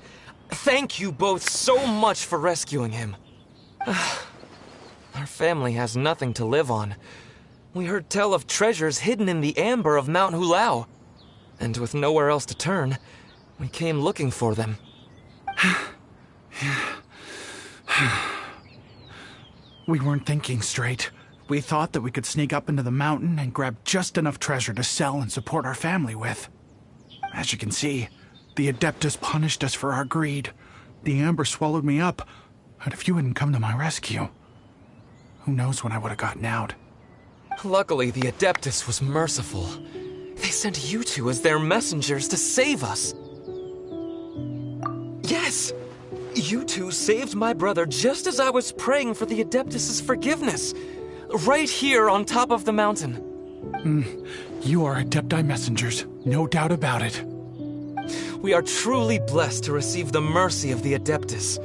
Thank you both so much for rescuing him. Our family has nothing to live on. We heard tell of treasures hidden in the amber of Mount Hulao. And with nowhere else to turn, we came looking for them. We weren't thinking straight. We thought that we could sneak up into the mountain and grab just enough treasure to sell and support our family with. As you can see, the Adeptus punished us for our greed. The amber swallowed me up, and if you hadn't come to my rescue, who knows when I would have gotten out. Luckily, the Adeptus was merciful. They sent you two as their messengers to save us. Yes! You two saved my brother just as I was praying for the Adeptus' forgiveness. Right here on top of the mountain. You are Adepti messengers, no doubt about it. We are truly blessed to receive the mercy of the Adeptus.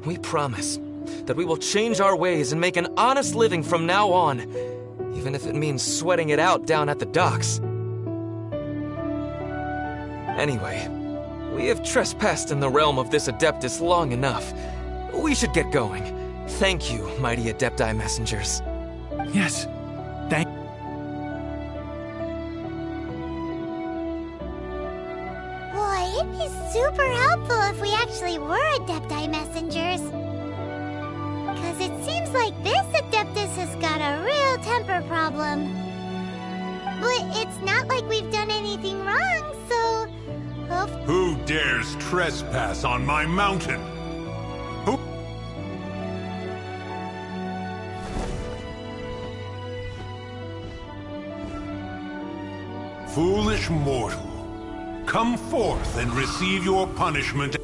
We promise that we will change our ways and make an honest living from now on, even if it means sweating it out down at the docks. Anyway, we have trespassed in the realm of this Adeptus long enough. We should get going. Thank you, mighty Adepti messengers. Yes, thank... Boy, it'd be super helpful if we actually were Adepti messengers. Because it seems like this Adeptus has got a real temper problem. But it's not like we've done anything wrong, so... Who dares trespass on my mountain? Who... Foolish mortal, come forth and receive your punishment.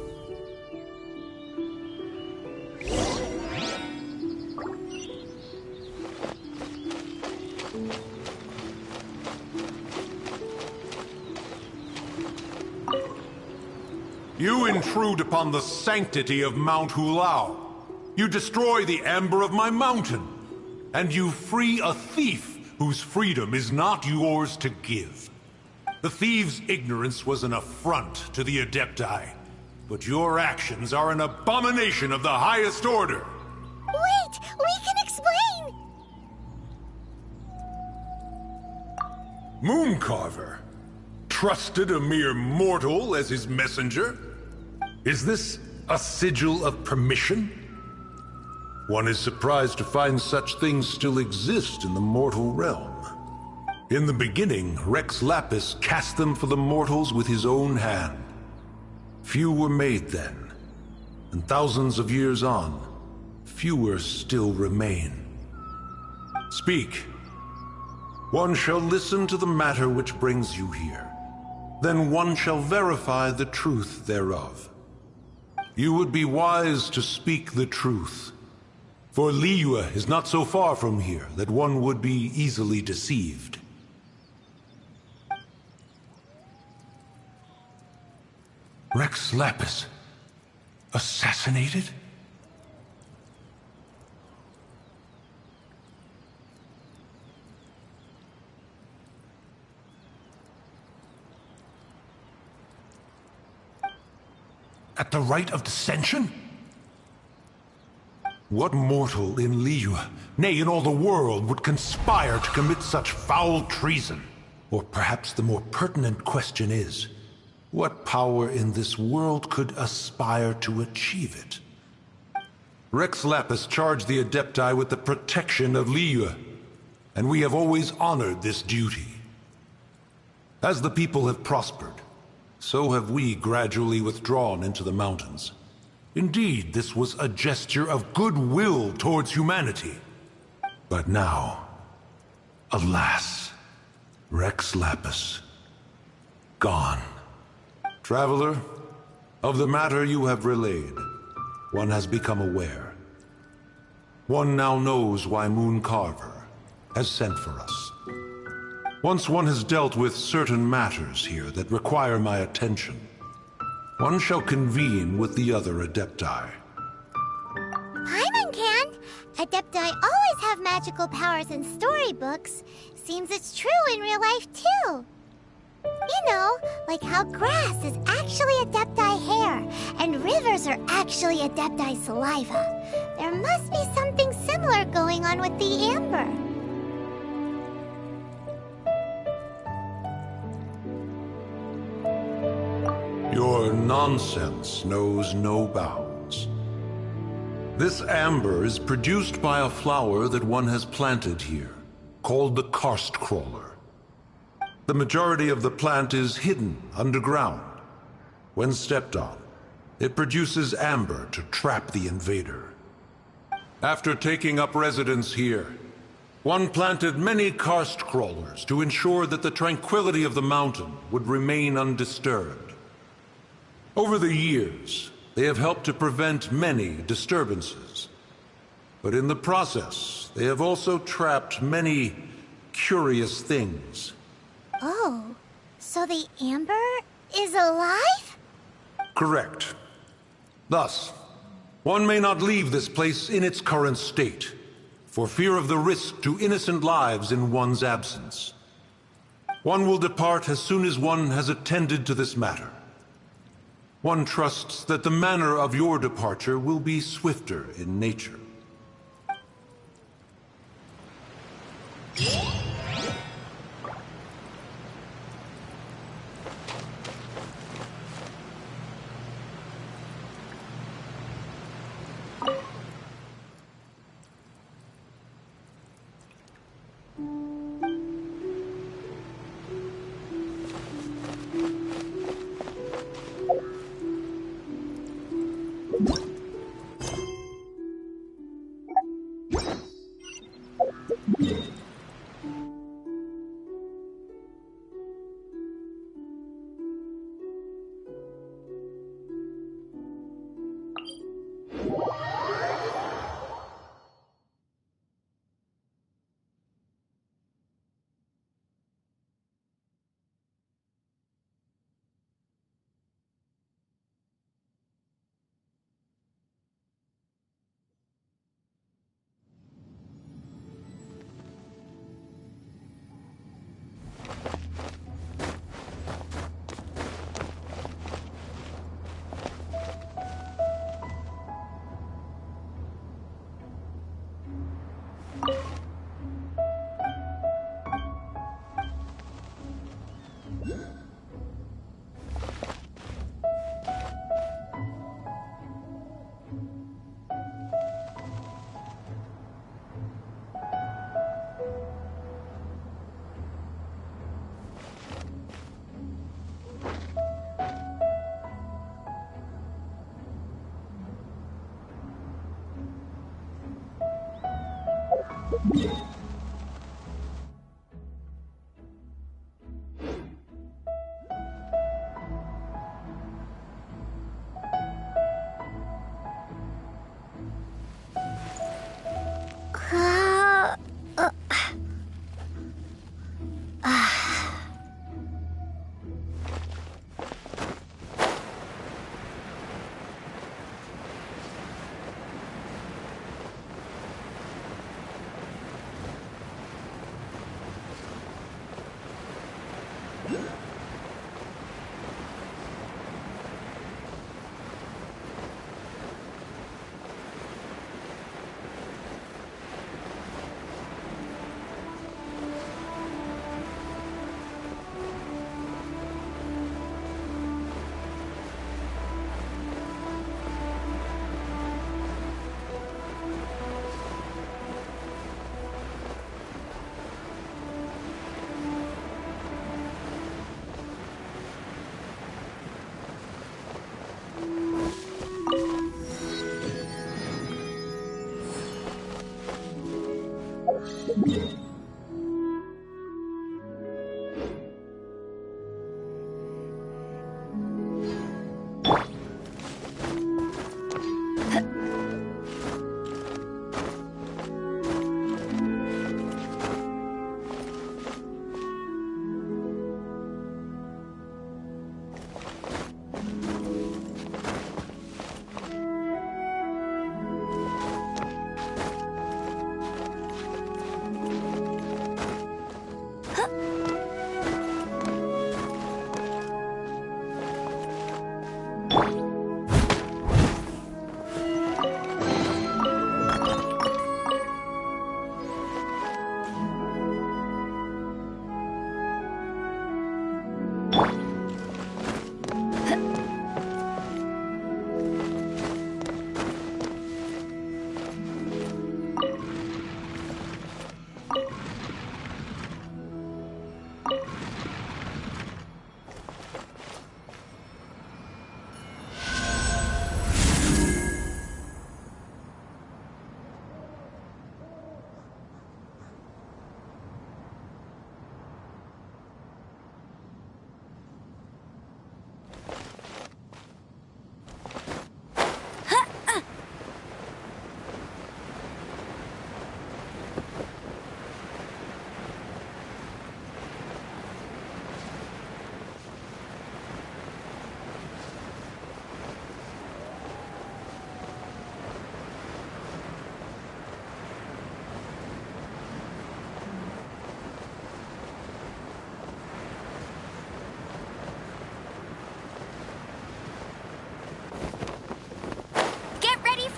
You intrude upon the sanctity of Mount Hulao. You destroy the amber of my mountain. And you free a thief whose freedom is not yours to give. The thief's ignorance was an affront to the Adepti, but your actions are an abomination of the highest order. Wait! We can explain! Mooncarver trusted a mere mortal as his messenger? Is this a sigil of permission? One is surprised to find such things still exist in the mortal realm. In the beginning, Rex Lapis cast them for the mortals with his own hand. Few were made then, and thousands of years on, fewer still remain. Speak. One shall listen to the matter which brings you here. Then one shall verify the truth thereof. You would be wise to speak the truth, for Liyue is not so far from here that one would be easily deceived. Rex Lapis, assassinated? At the rite of dissension? What mortal in Liyue, nay, in all the world, would conspire to commit such foul treason? Or perhaps the more pertinent question is, what power in this world could aspire to achieve it? Rex Lapis charged the Adepti with the protection of Liyue, and we have always honored this duty. As the people have prospered, so have we gradually withdrawn into the mountains. Indeed, this was a gesture of goodwill towards humanity. But now, alas, Rex Lapis, gone. Traveler, of the matter you have relayed, one has become aware. One now knows why Mooncarver has sent for us. Once one has dealt with certain matters here that require my attention, one shall convene with the other Adepti. Paimon can! Adepti always have magical powers in storybooks. Seems it's true in real life, too. You know, like how grass is actually Adepti hair, and rivers are actually Adepti saliva. There must be something similar going on with the amber. Your nonsense knows no bounds. This amber is produced by a flower that one has planted here, called the karst crawler. The majority of the plant is hidden underground. When stepped on, it produces amber to trap the invader. After taking up residence here, one planted many karst crawlers to ensure that the tranquility of the mountain would remain undisturbed. Over the years, they have helped to prevent many disturbances. But in the process, they have also trapped many curious things. Oh, so the amber is alive? Correct. Thus, one may not leave this place in its current state, for fear of the risk to innocent lives in one's absence. One will depart as soon as one has attended to this matter. One trusts that the manner of your departure will be swifter in nature.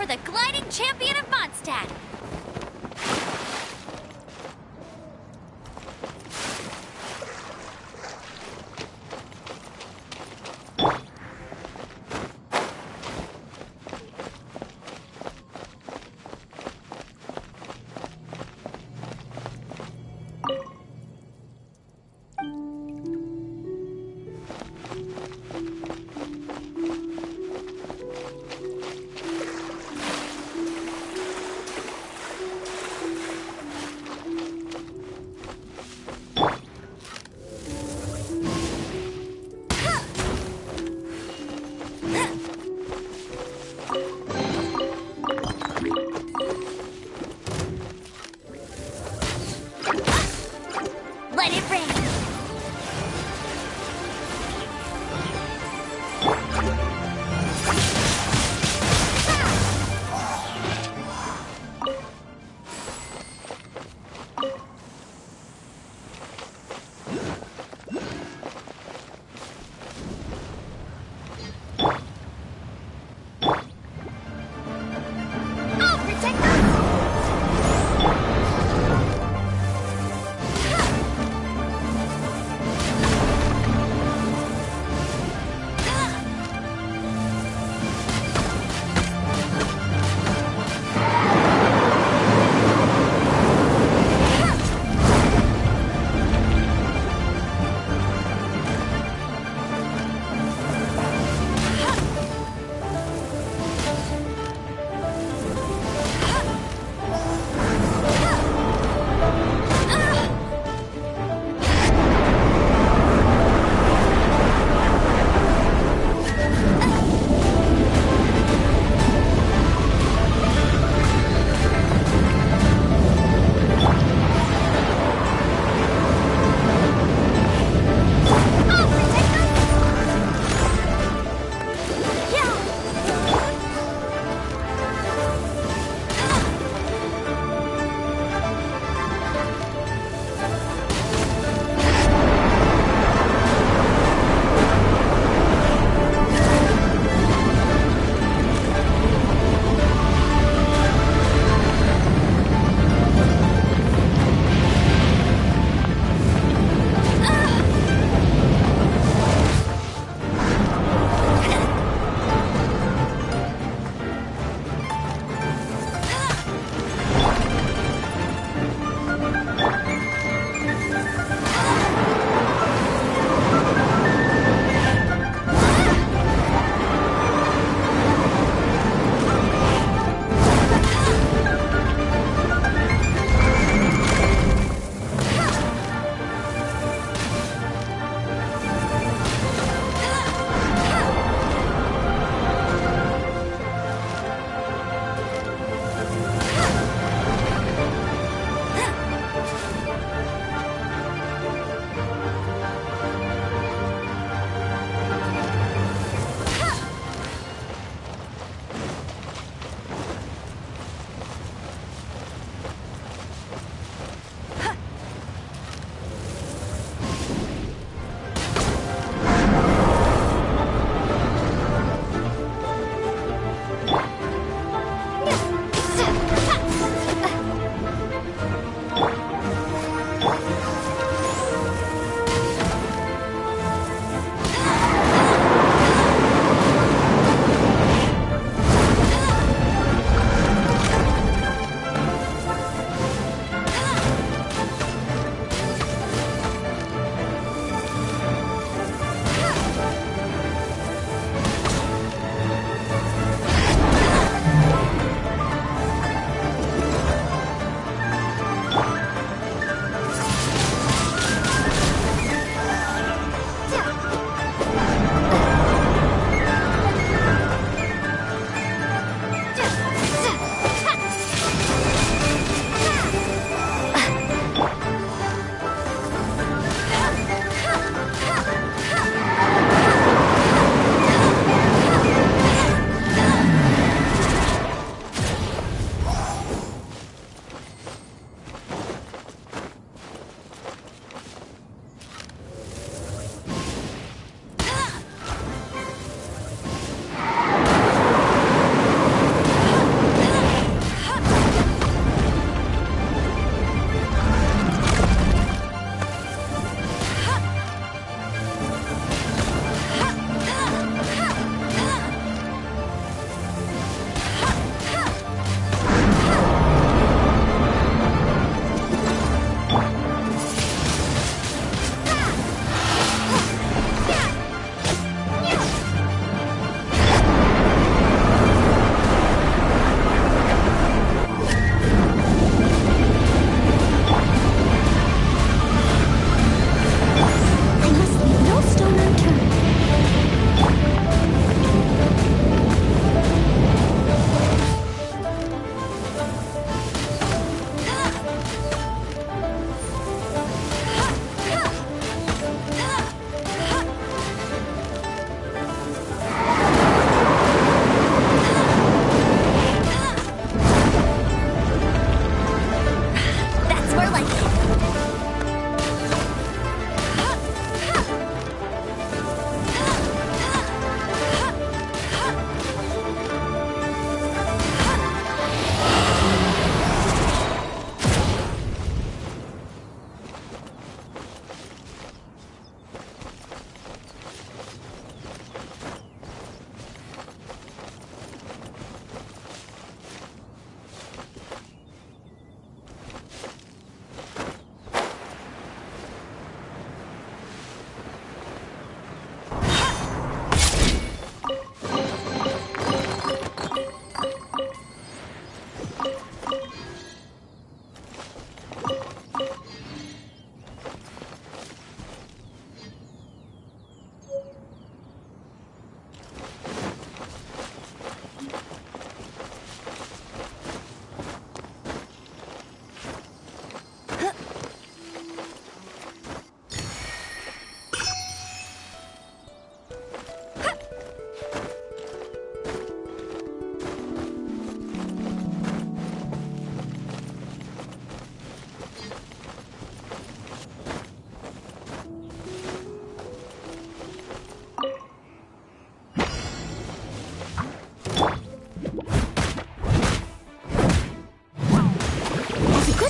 the gliding champion of Mondstadt.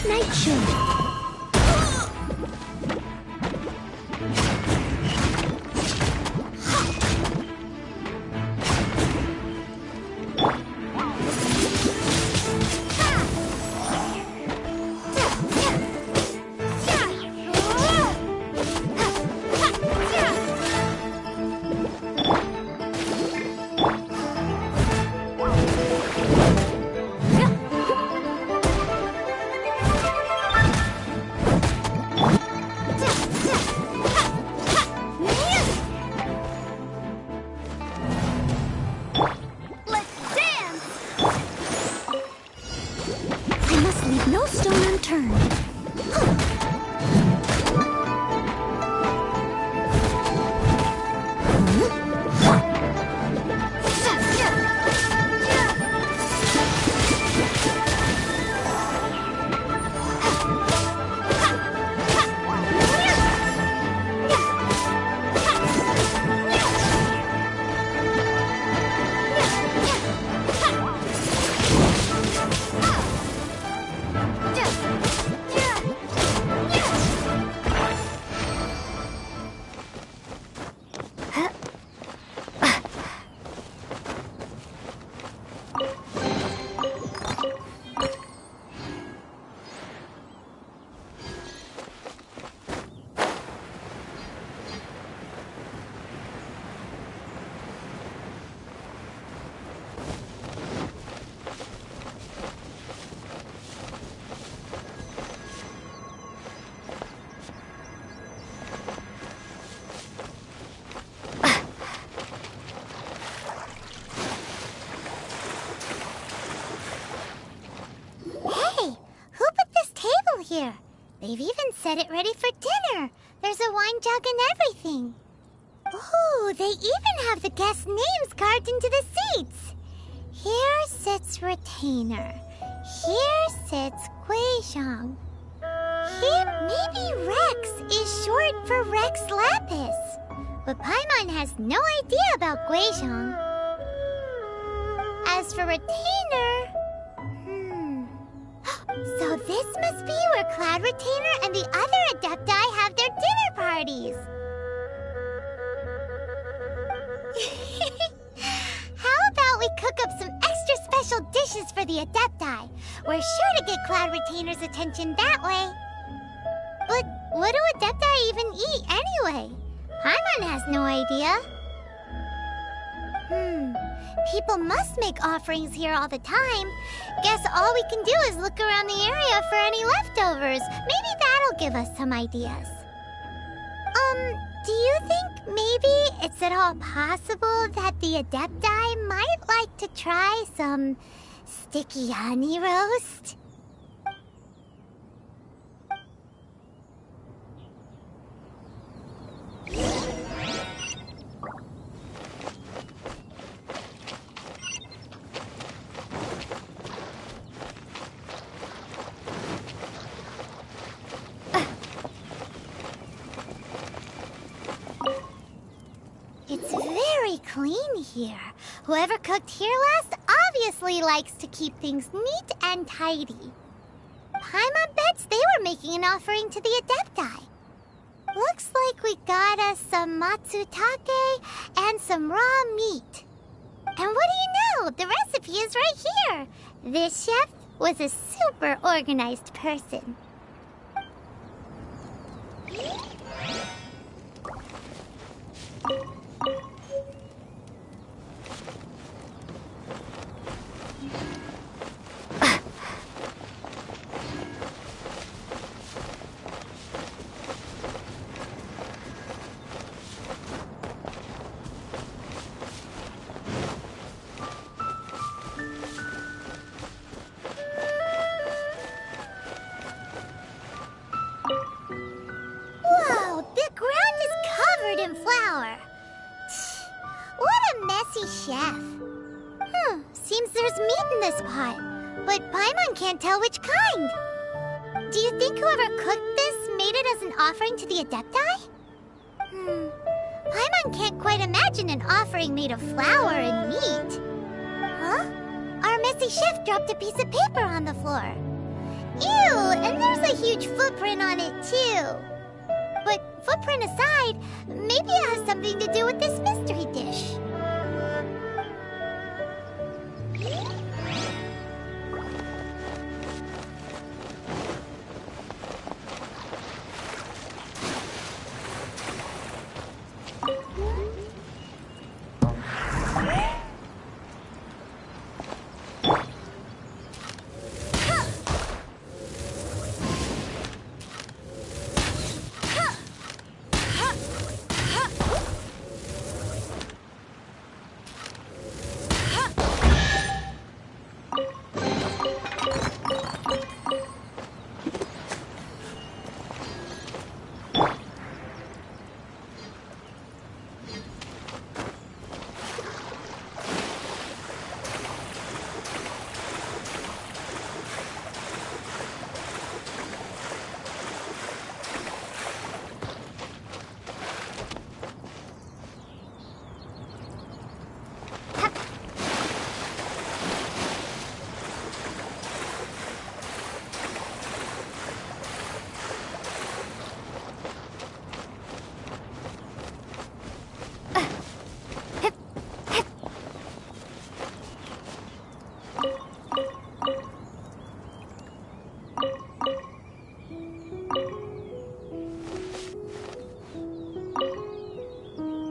night show. No stone unturned. Here. They've even set it ready for dinner. There's a wine jug and everything. Ooh, they even have the guests' names carved into the seats. Here sits Retainer. Here sits Guizhong. Here, maybe Rex is short for Rex Lapis. But Paimon has no idea about Guizhong. As for Retainer... So this must be where Cloud Retainer and the other Adepti have their dinner parties. How about we cook up some extra special dishes for the Adepti? We're sure to get Cloud Retainer's attention that way. But what do Adepti even eat anyway? Paimon has no idea. People must make offerings here all the time. Guess all we can do is look around the area for any leftovers. Maybe that'll give us some ideas. Do you think maybe it's at all possible that the Adepti might like to try some sticky honey roast? It's very clean here. Whoever cooked here last obviously likes to keep things neat and tidy. Paimon bets they were making an offering to the Adepti. Looks like we got us some matsutake and some raw meat. And what do you know? The recipe is right here. This chef was a super organized person. Whoa, the ground is covered in flour. What a messy chef. Seems there's meat in this pot, but Paimon can't tell which kind. Do you think whoever cooked this made it as an offering to the Adepti? Paimon can't quite imagine an offering made of flour and meat. Huh? Our messy chef dropped a piece of paper on the floor. Ew, and there's a huge footprint on it, too. But footprint aside, maybe it has something to do with this mystery dish.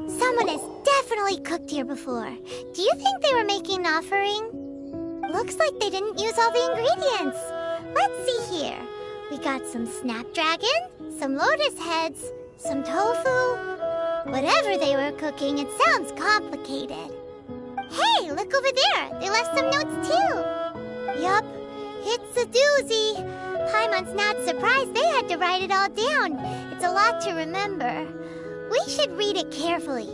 Someone has definitely cooked here before. Do you think they were making an offering? Looks like they didn't use all the ingredients. Let's see here. We got some snapdragon, some lotus heads, some tofu. Whatever they were cooking, it sounds complicated. Hey, look over there. They left some notes too. Yup, it's a doozy. Paimon's not surprised they had to write it all down. It's a lot to remember. We should read it carefully.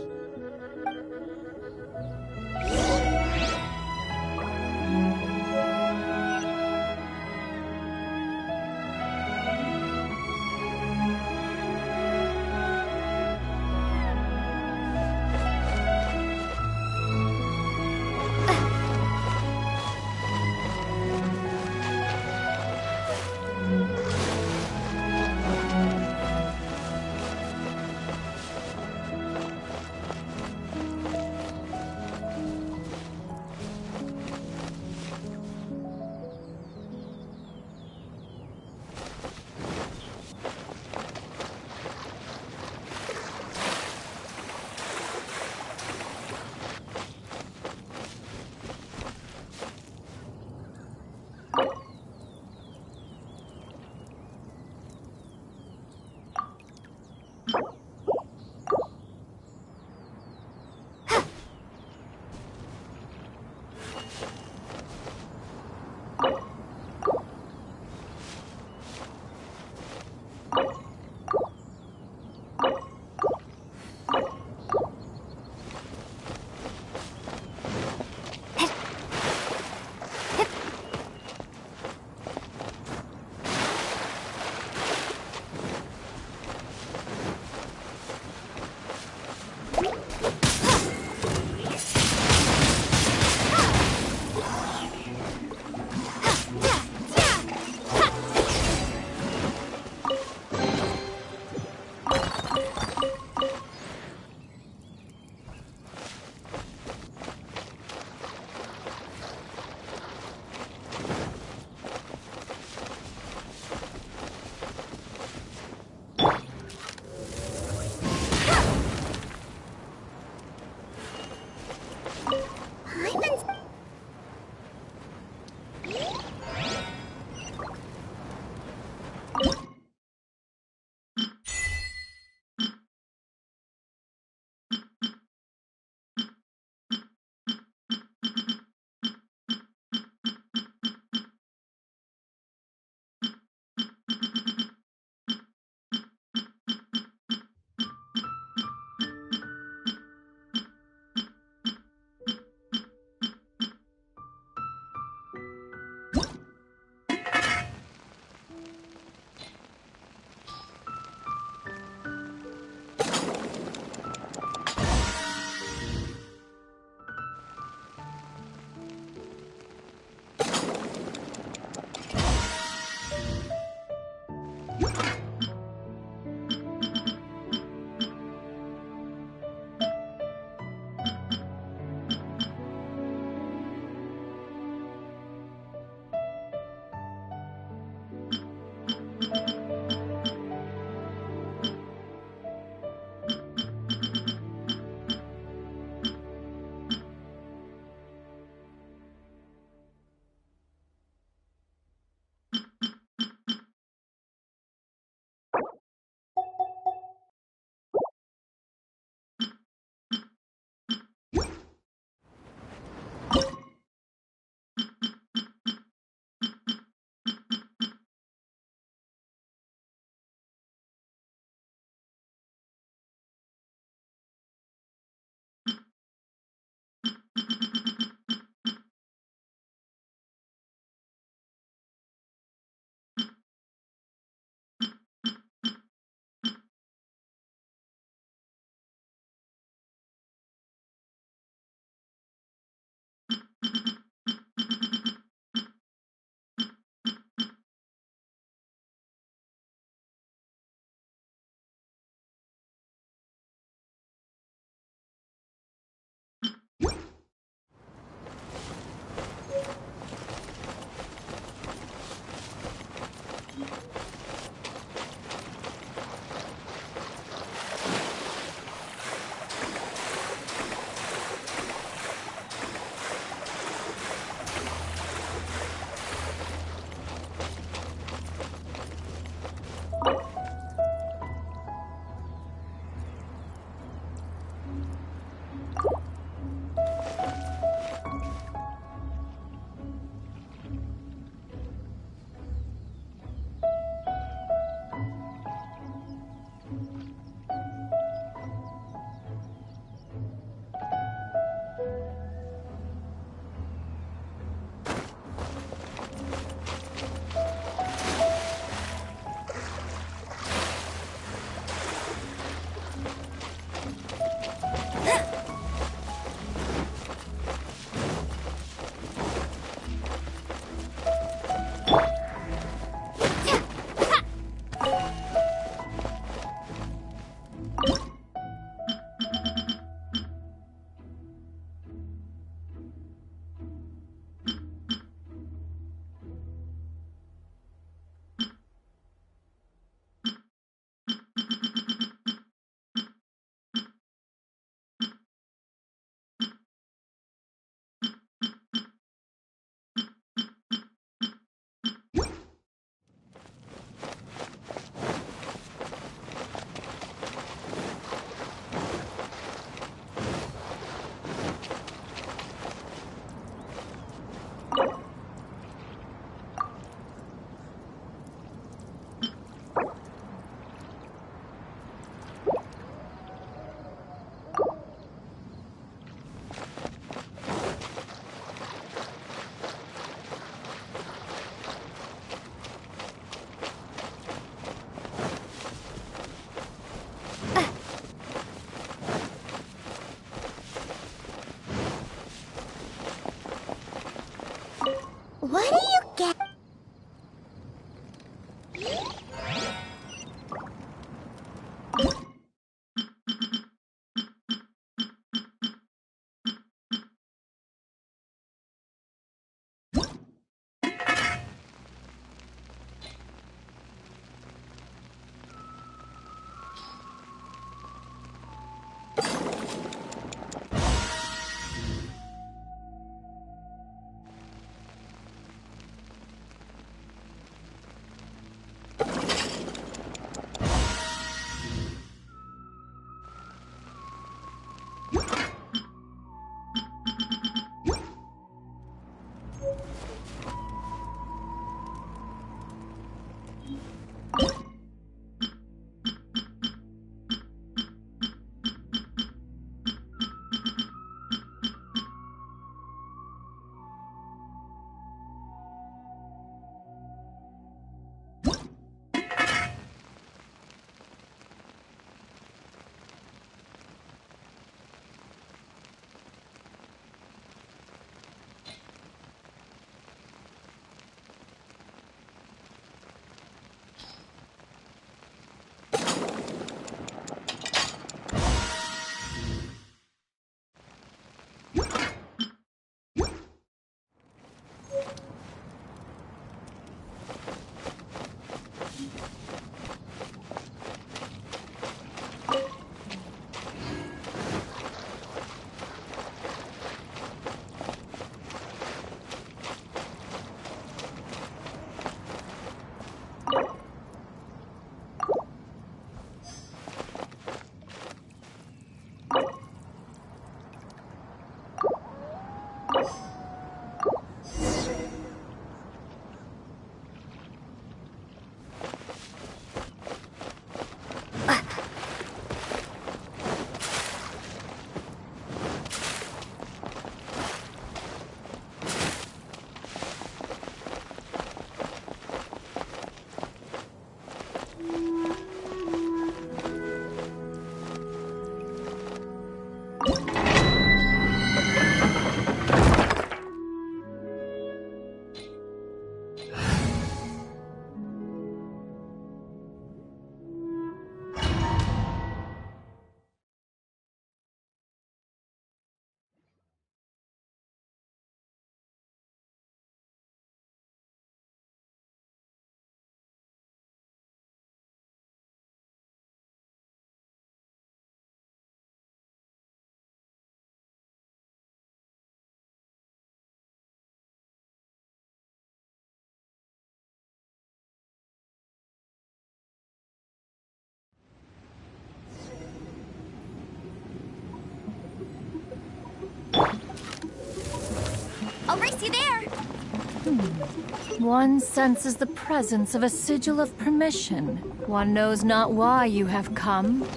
One senses the presence of a sigil of permission. One knows not why you have come,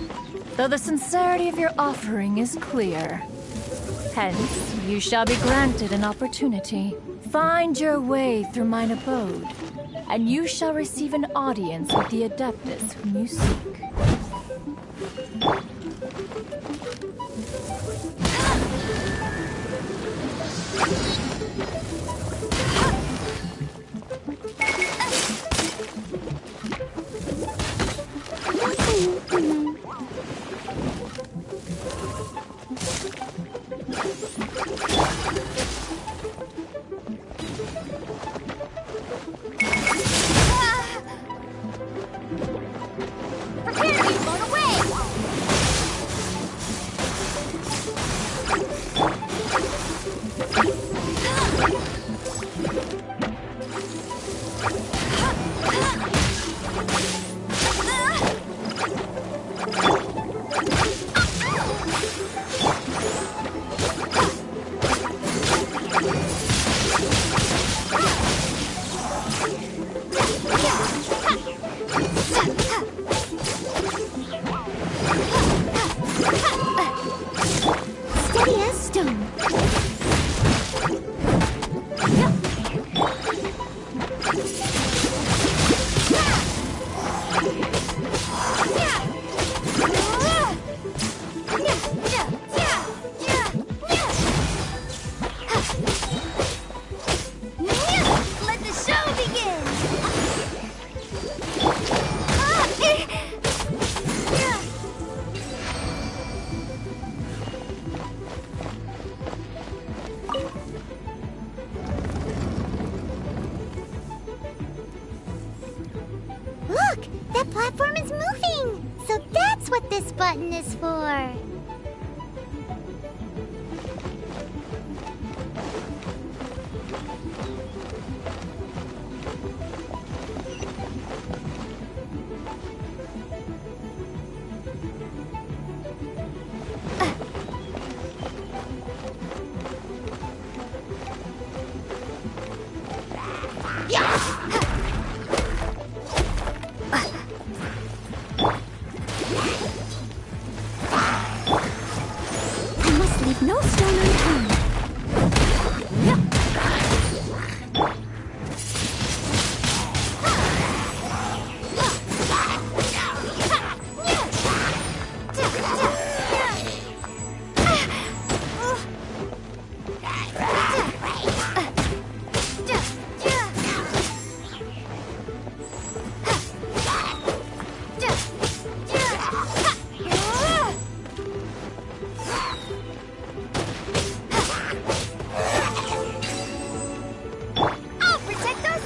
though the sincerity of your offering is clear. Hence, you shall be granted an opportunity. Find your way through mine abode, and you shall receive an audience with the Adeptus whom you seek. Prepare to be blown away! Steady as stone. Let the show begin! Look! That platform is moving! So that's what this button is for! I must leave no stone unturned. I'll protect us!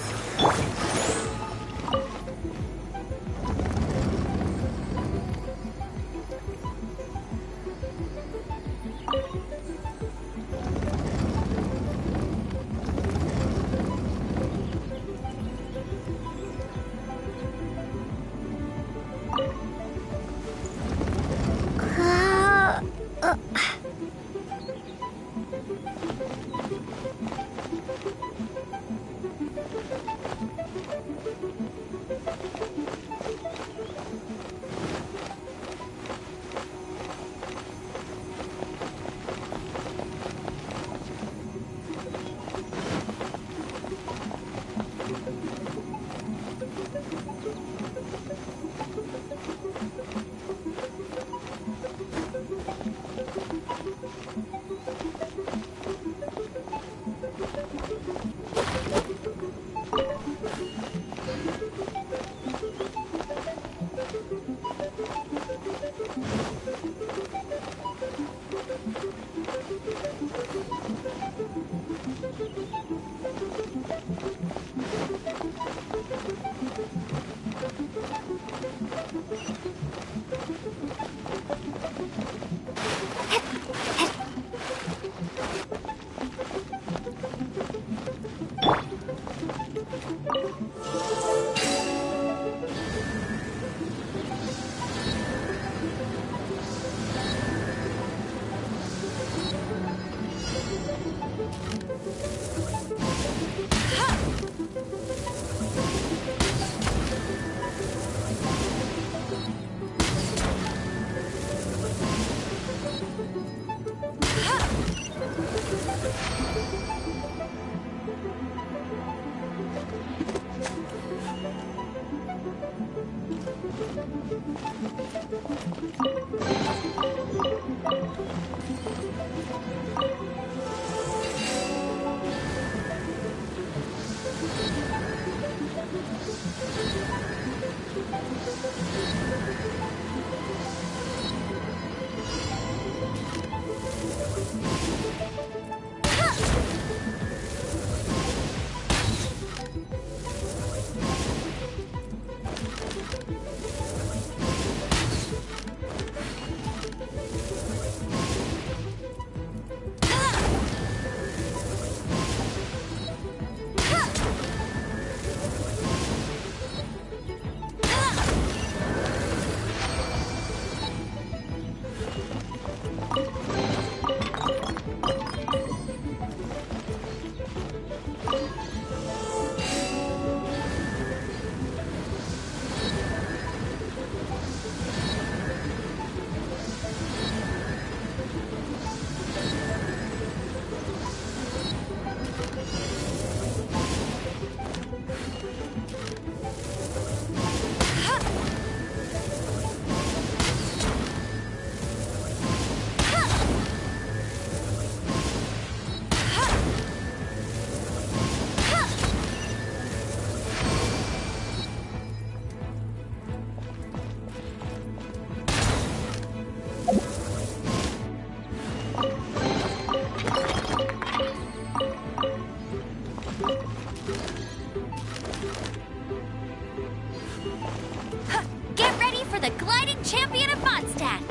Get ready for the gliding champion of Mondstadt!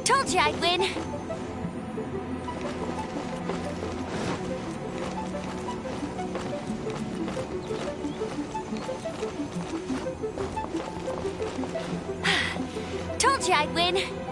Told you I'd win. Told you I'd win.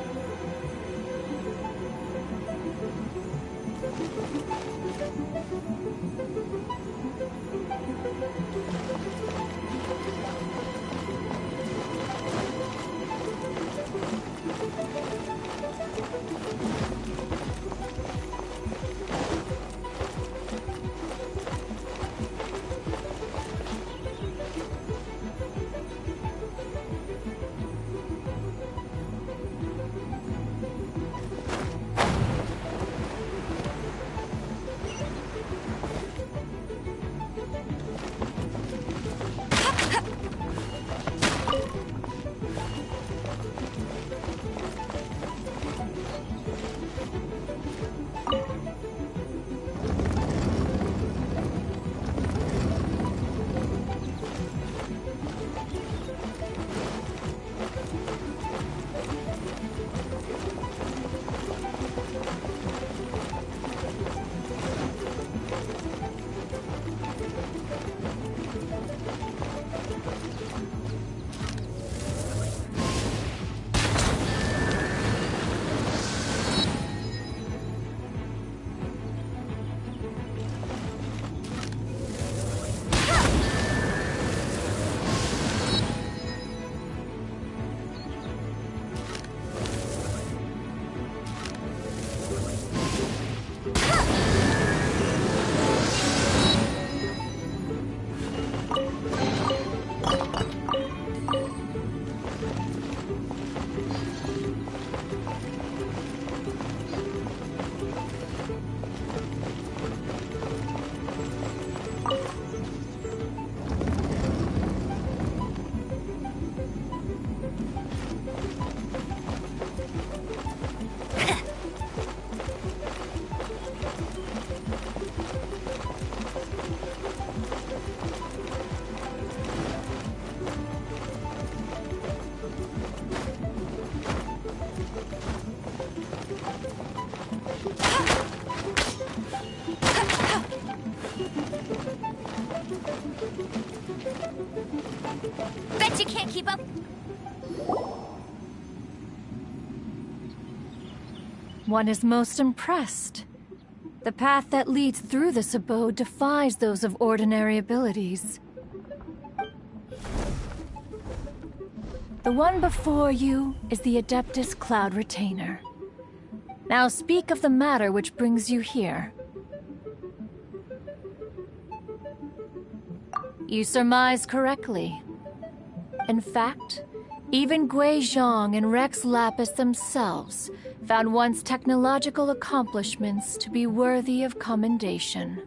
Bet you can't keep up. One is most impressed. The path that leads through this abode defies those of ordinary abilities. The one before you is the Adeptus Cloud Retainer. Now speak of the matter which brings you here. You surmise correctly. In fact, even Gui Zhang and Rex Lapis themselves found one's technological accomplishments to be worthy of commendation.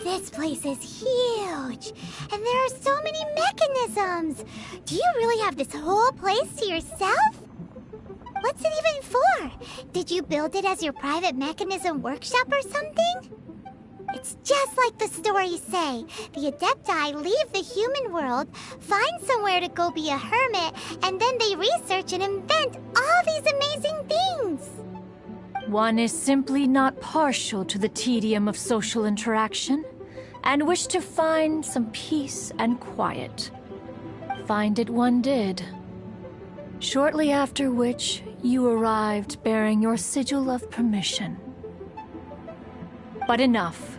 This place is huge, and there are so many mechanisms. Do you really have this whole place to yourself? What's it even for? Did you build it as your private mechanism workshop or something? It's just like the stories say. The Adepti leave the human world, find somewhere to go be a hermit, and then they research and invent all these amazing things. One is simply not partial to the tedium of social interaction, and wished to find some peace and quiet. Find it one did. Shortly after which, you arrived bearing your sigil of permission. But enough.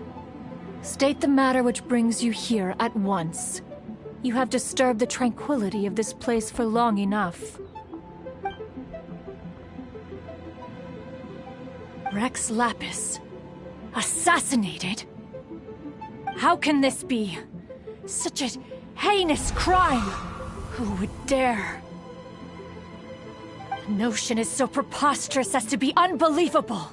State the matter which brings you here at once. You have disturbed the tranquility of this place for long enough. Rex Lapis, assassinated? How can this be? Such a heinous crime! Who would dare? The notion is so preposterous as to be unbelievable.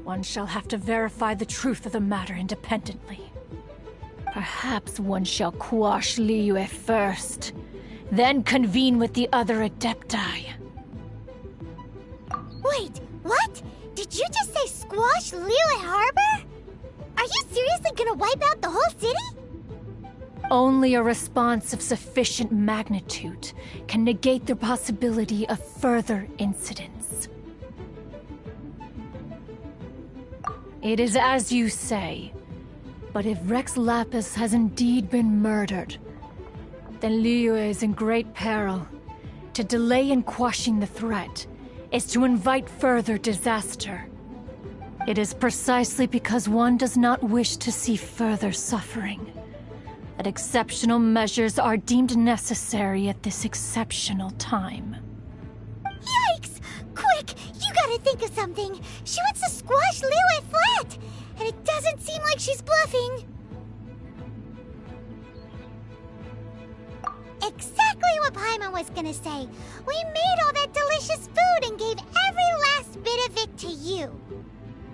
One shall have to verify the truth of the matter independently. Perhaps one shall quash Liyue first, then convene with the other Adepti. Wait, what? Did you just say squash Liyue Harbor? Are you seriously gonna wipe out the whole city? Only a response of sufficient magnitude can negate the possibility of further incidents. It is as you say, but if Rex Lapis has indeed been murdered, then Liyue is in great peril. To delay in quashing the threat is to invite further disaster. It is precisely because one does not wish to see further suffering that exceptional measures are deemed necessary at this exceptional time. Yikes! Quick, you gotta think of something. She wants to squash Liyue flat, and it doesn't seem like she's bluffing. Exactly what Paimon was gonna say. We made all that delicious food and gave every last bit of it to you.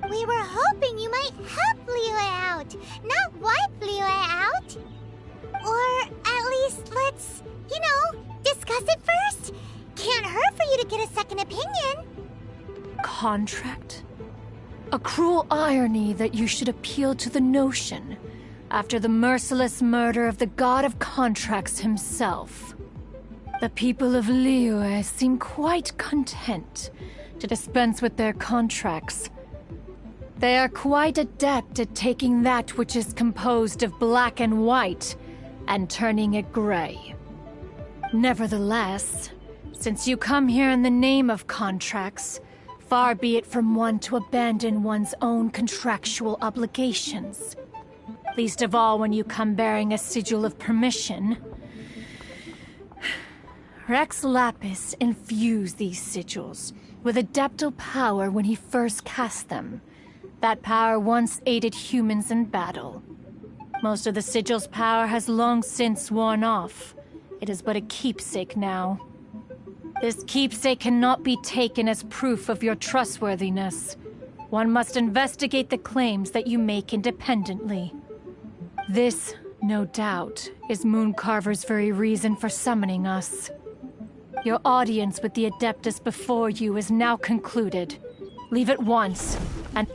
We were hoping you might help Liyue out, not wipe Liyue out. Or at least let's, discuss it first. Can't hurt for you to get a second opinion. Contract? A cruel irony that you should appeal to the notion after the merciless murder of the god of contracts himself. The people of Liyue seem quite content to dispense with their contracts. They are quite adept at taking that which is composed of black and white and turning it gray. Nevertheless, since you come here in the name of contracts, far be it from one to abandon one's own contractual obligations. Least of all when you come bearing a sigil of permission. Rex Lapis infused these sigils with adeptal power when he first cast them. That power once aided humans in battle. Most of the sigil's power has long since worn off. It is but a keepsake now. This keepsake cannot be taken as proof of your trustworthiness. One must investigate the claims that you make independently. This, no doubt, is Mooncarver's very reason for summoning us. Your audience with the Adeptus before you is now concluded. Leave at once, and...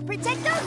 protect us?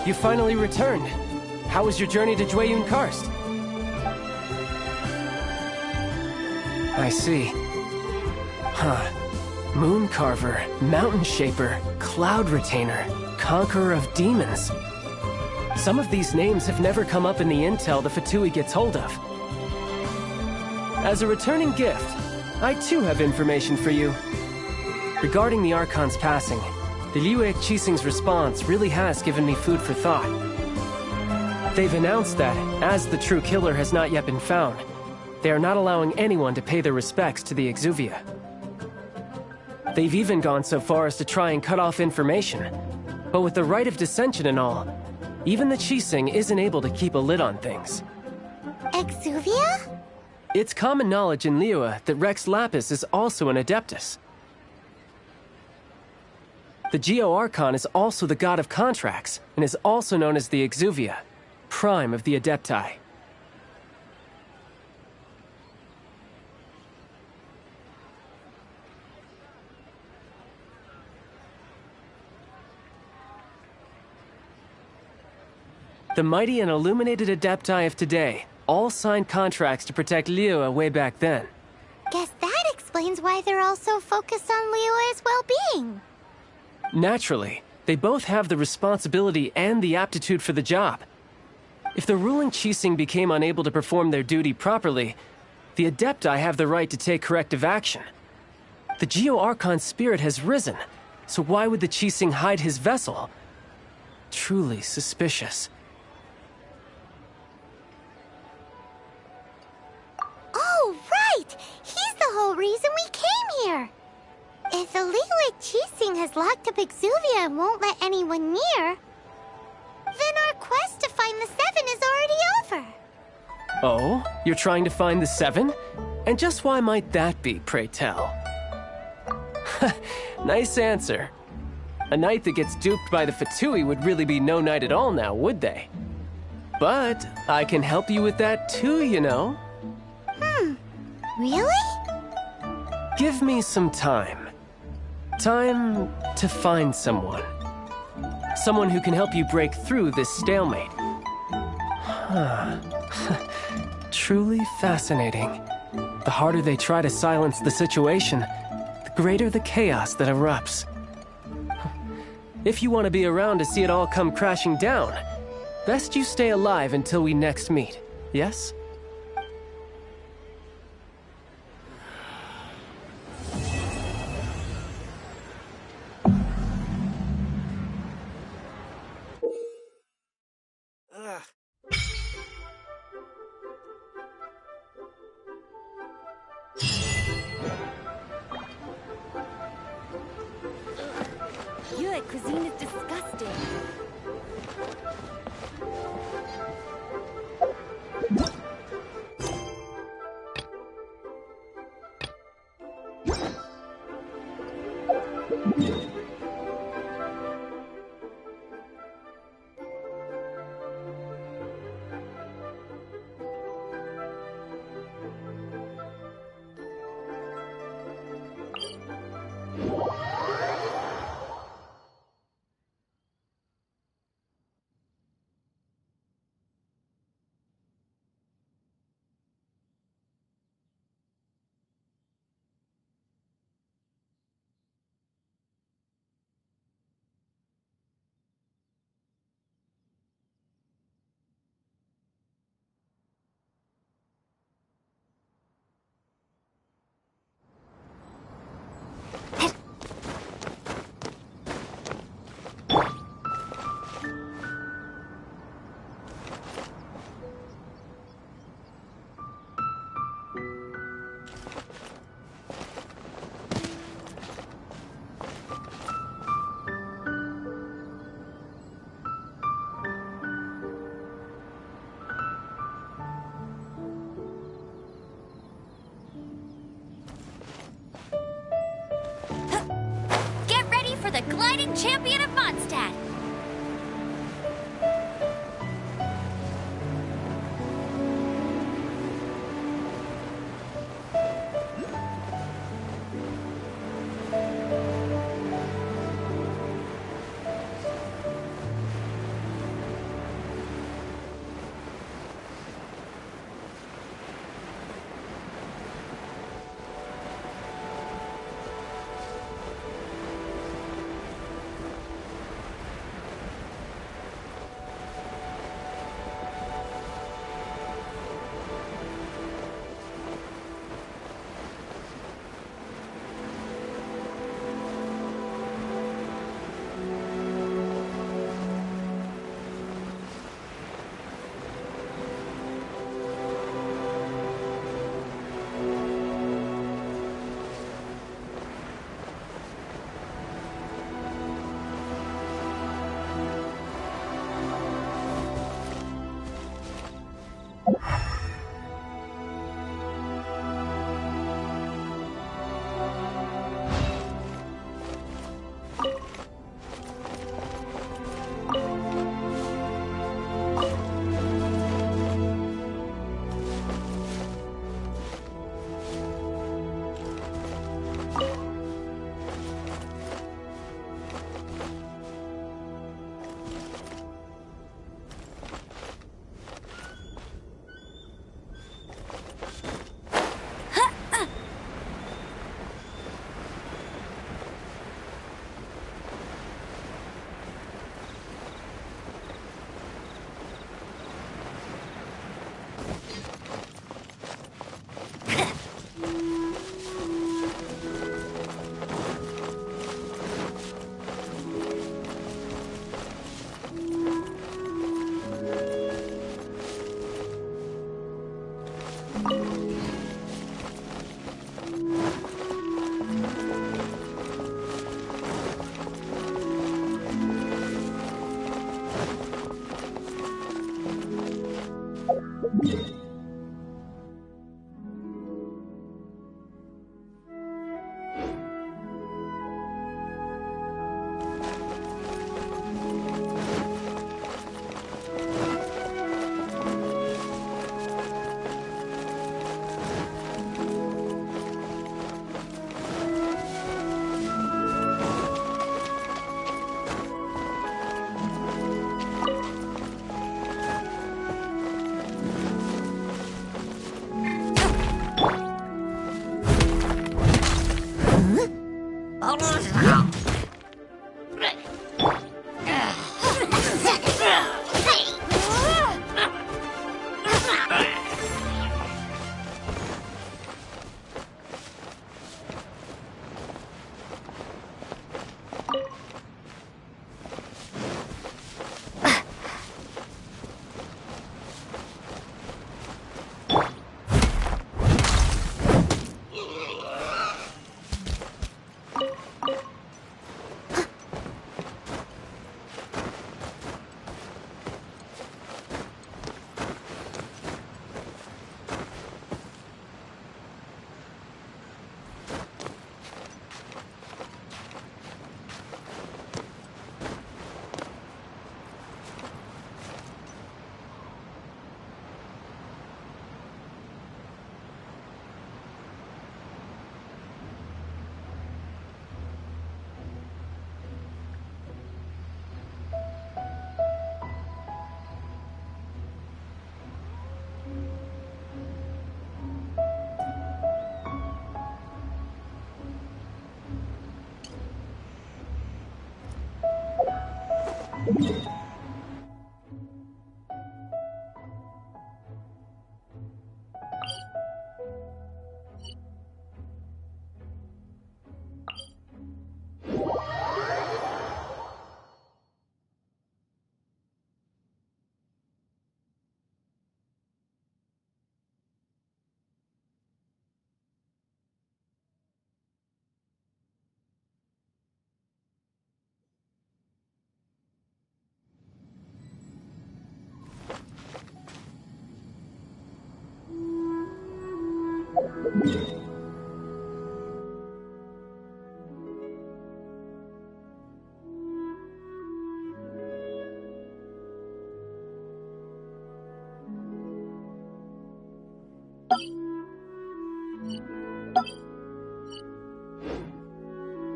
You finally returned. How was your journey to Jueyun Karst? I see. Huh. Moon Carver, Mountain Shaper, Cloud Retainer, Conqueror of Demons. Some of these names have never come up in the intel the Fatui gets hold of. As a returning gift, I too have information for you. Regarding the Archon's passing, the Liyue Qixing's response really has given me food for thought. They've announced that, as the true killer has not yet been found, they are not allowing anyone to pay their respects to the Exuvia. They've even gone so far as to try and cut off information. But with the right of dissension and all, even the Qixing isn't able to keep a lid on things. Exuvia? It's common knowledge in Liyue that Rex Lapis is also an Adeptus. The Geo-Archon is also the god of contracts, and is also known as the Exuvia, prime of the Adepti. The mighty and illuminated Adepti of today all signed contracts to protect Liyue way back then. Guess that explains why they're all so focused on Liyue's well-being. Naturally, they both have the responsibility and the aptitude for the job. If the ruling Qixing became unable to perform their duty properly, the Adepti have the right to take corrective action. The Geo-Archon's spirit has risen, so why would the Qixing hide his vessel? Truly suspicious. Oh, right! He's the whole reason we came here! If the Liyue Qixing has locked up Exuvia and won't let anyone near, then our quest to find the Seven is already over. Oh? You're trying to find the Seven? And just why might that be, pray tell? Nice answer. A knight that gets duped by the Fatui would really be no knight at all now, would they? But I can help you with that too, you know. Really? Give me some time. Time to find someone. Someone who can help you break through this stalemate. Truly fascinating. The harder they try to silence the situation, the greater the chaos that erupts. If you want to be around to see it all come crashing down, best you stay alive until we next meet, yes? Liyue cuisine is disgusting. the gliding champion of Mondstadt.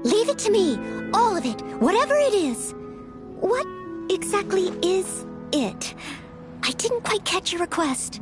Leave it to me. All of it. Whatever it is. What exactly is it? I didn't quite catch your request.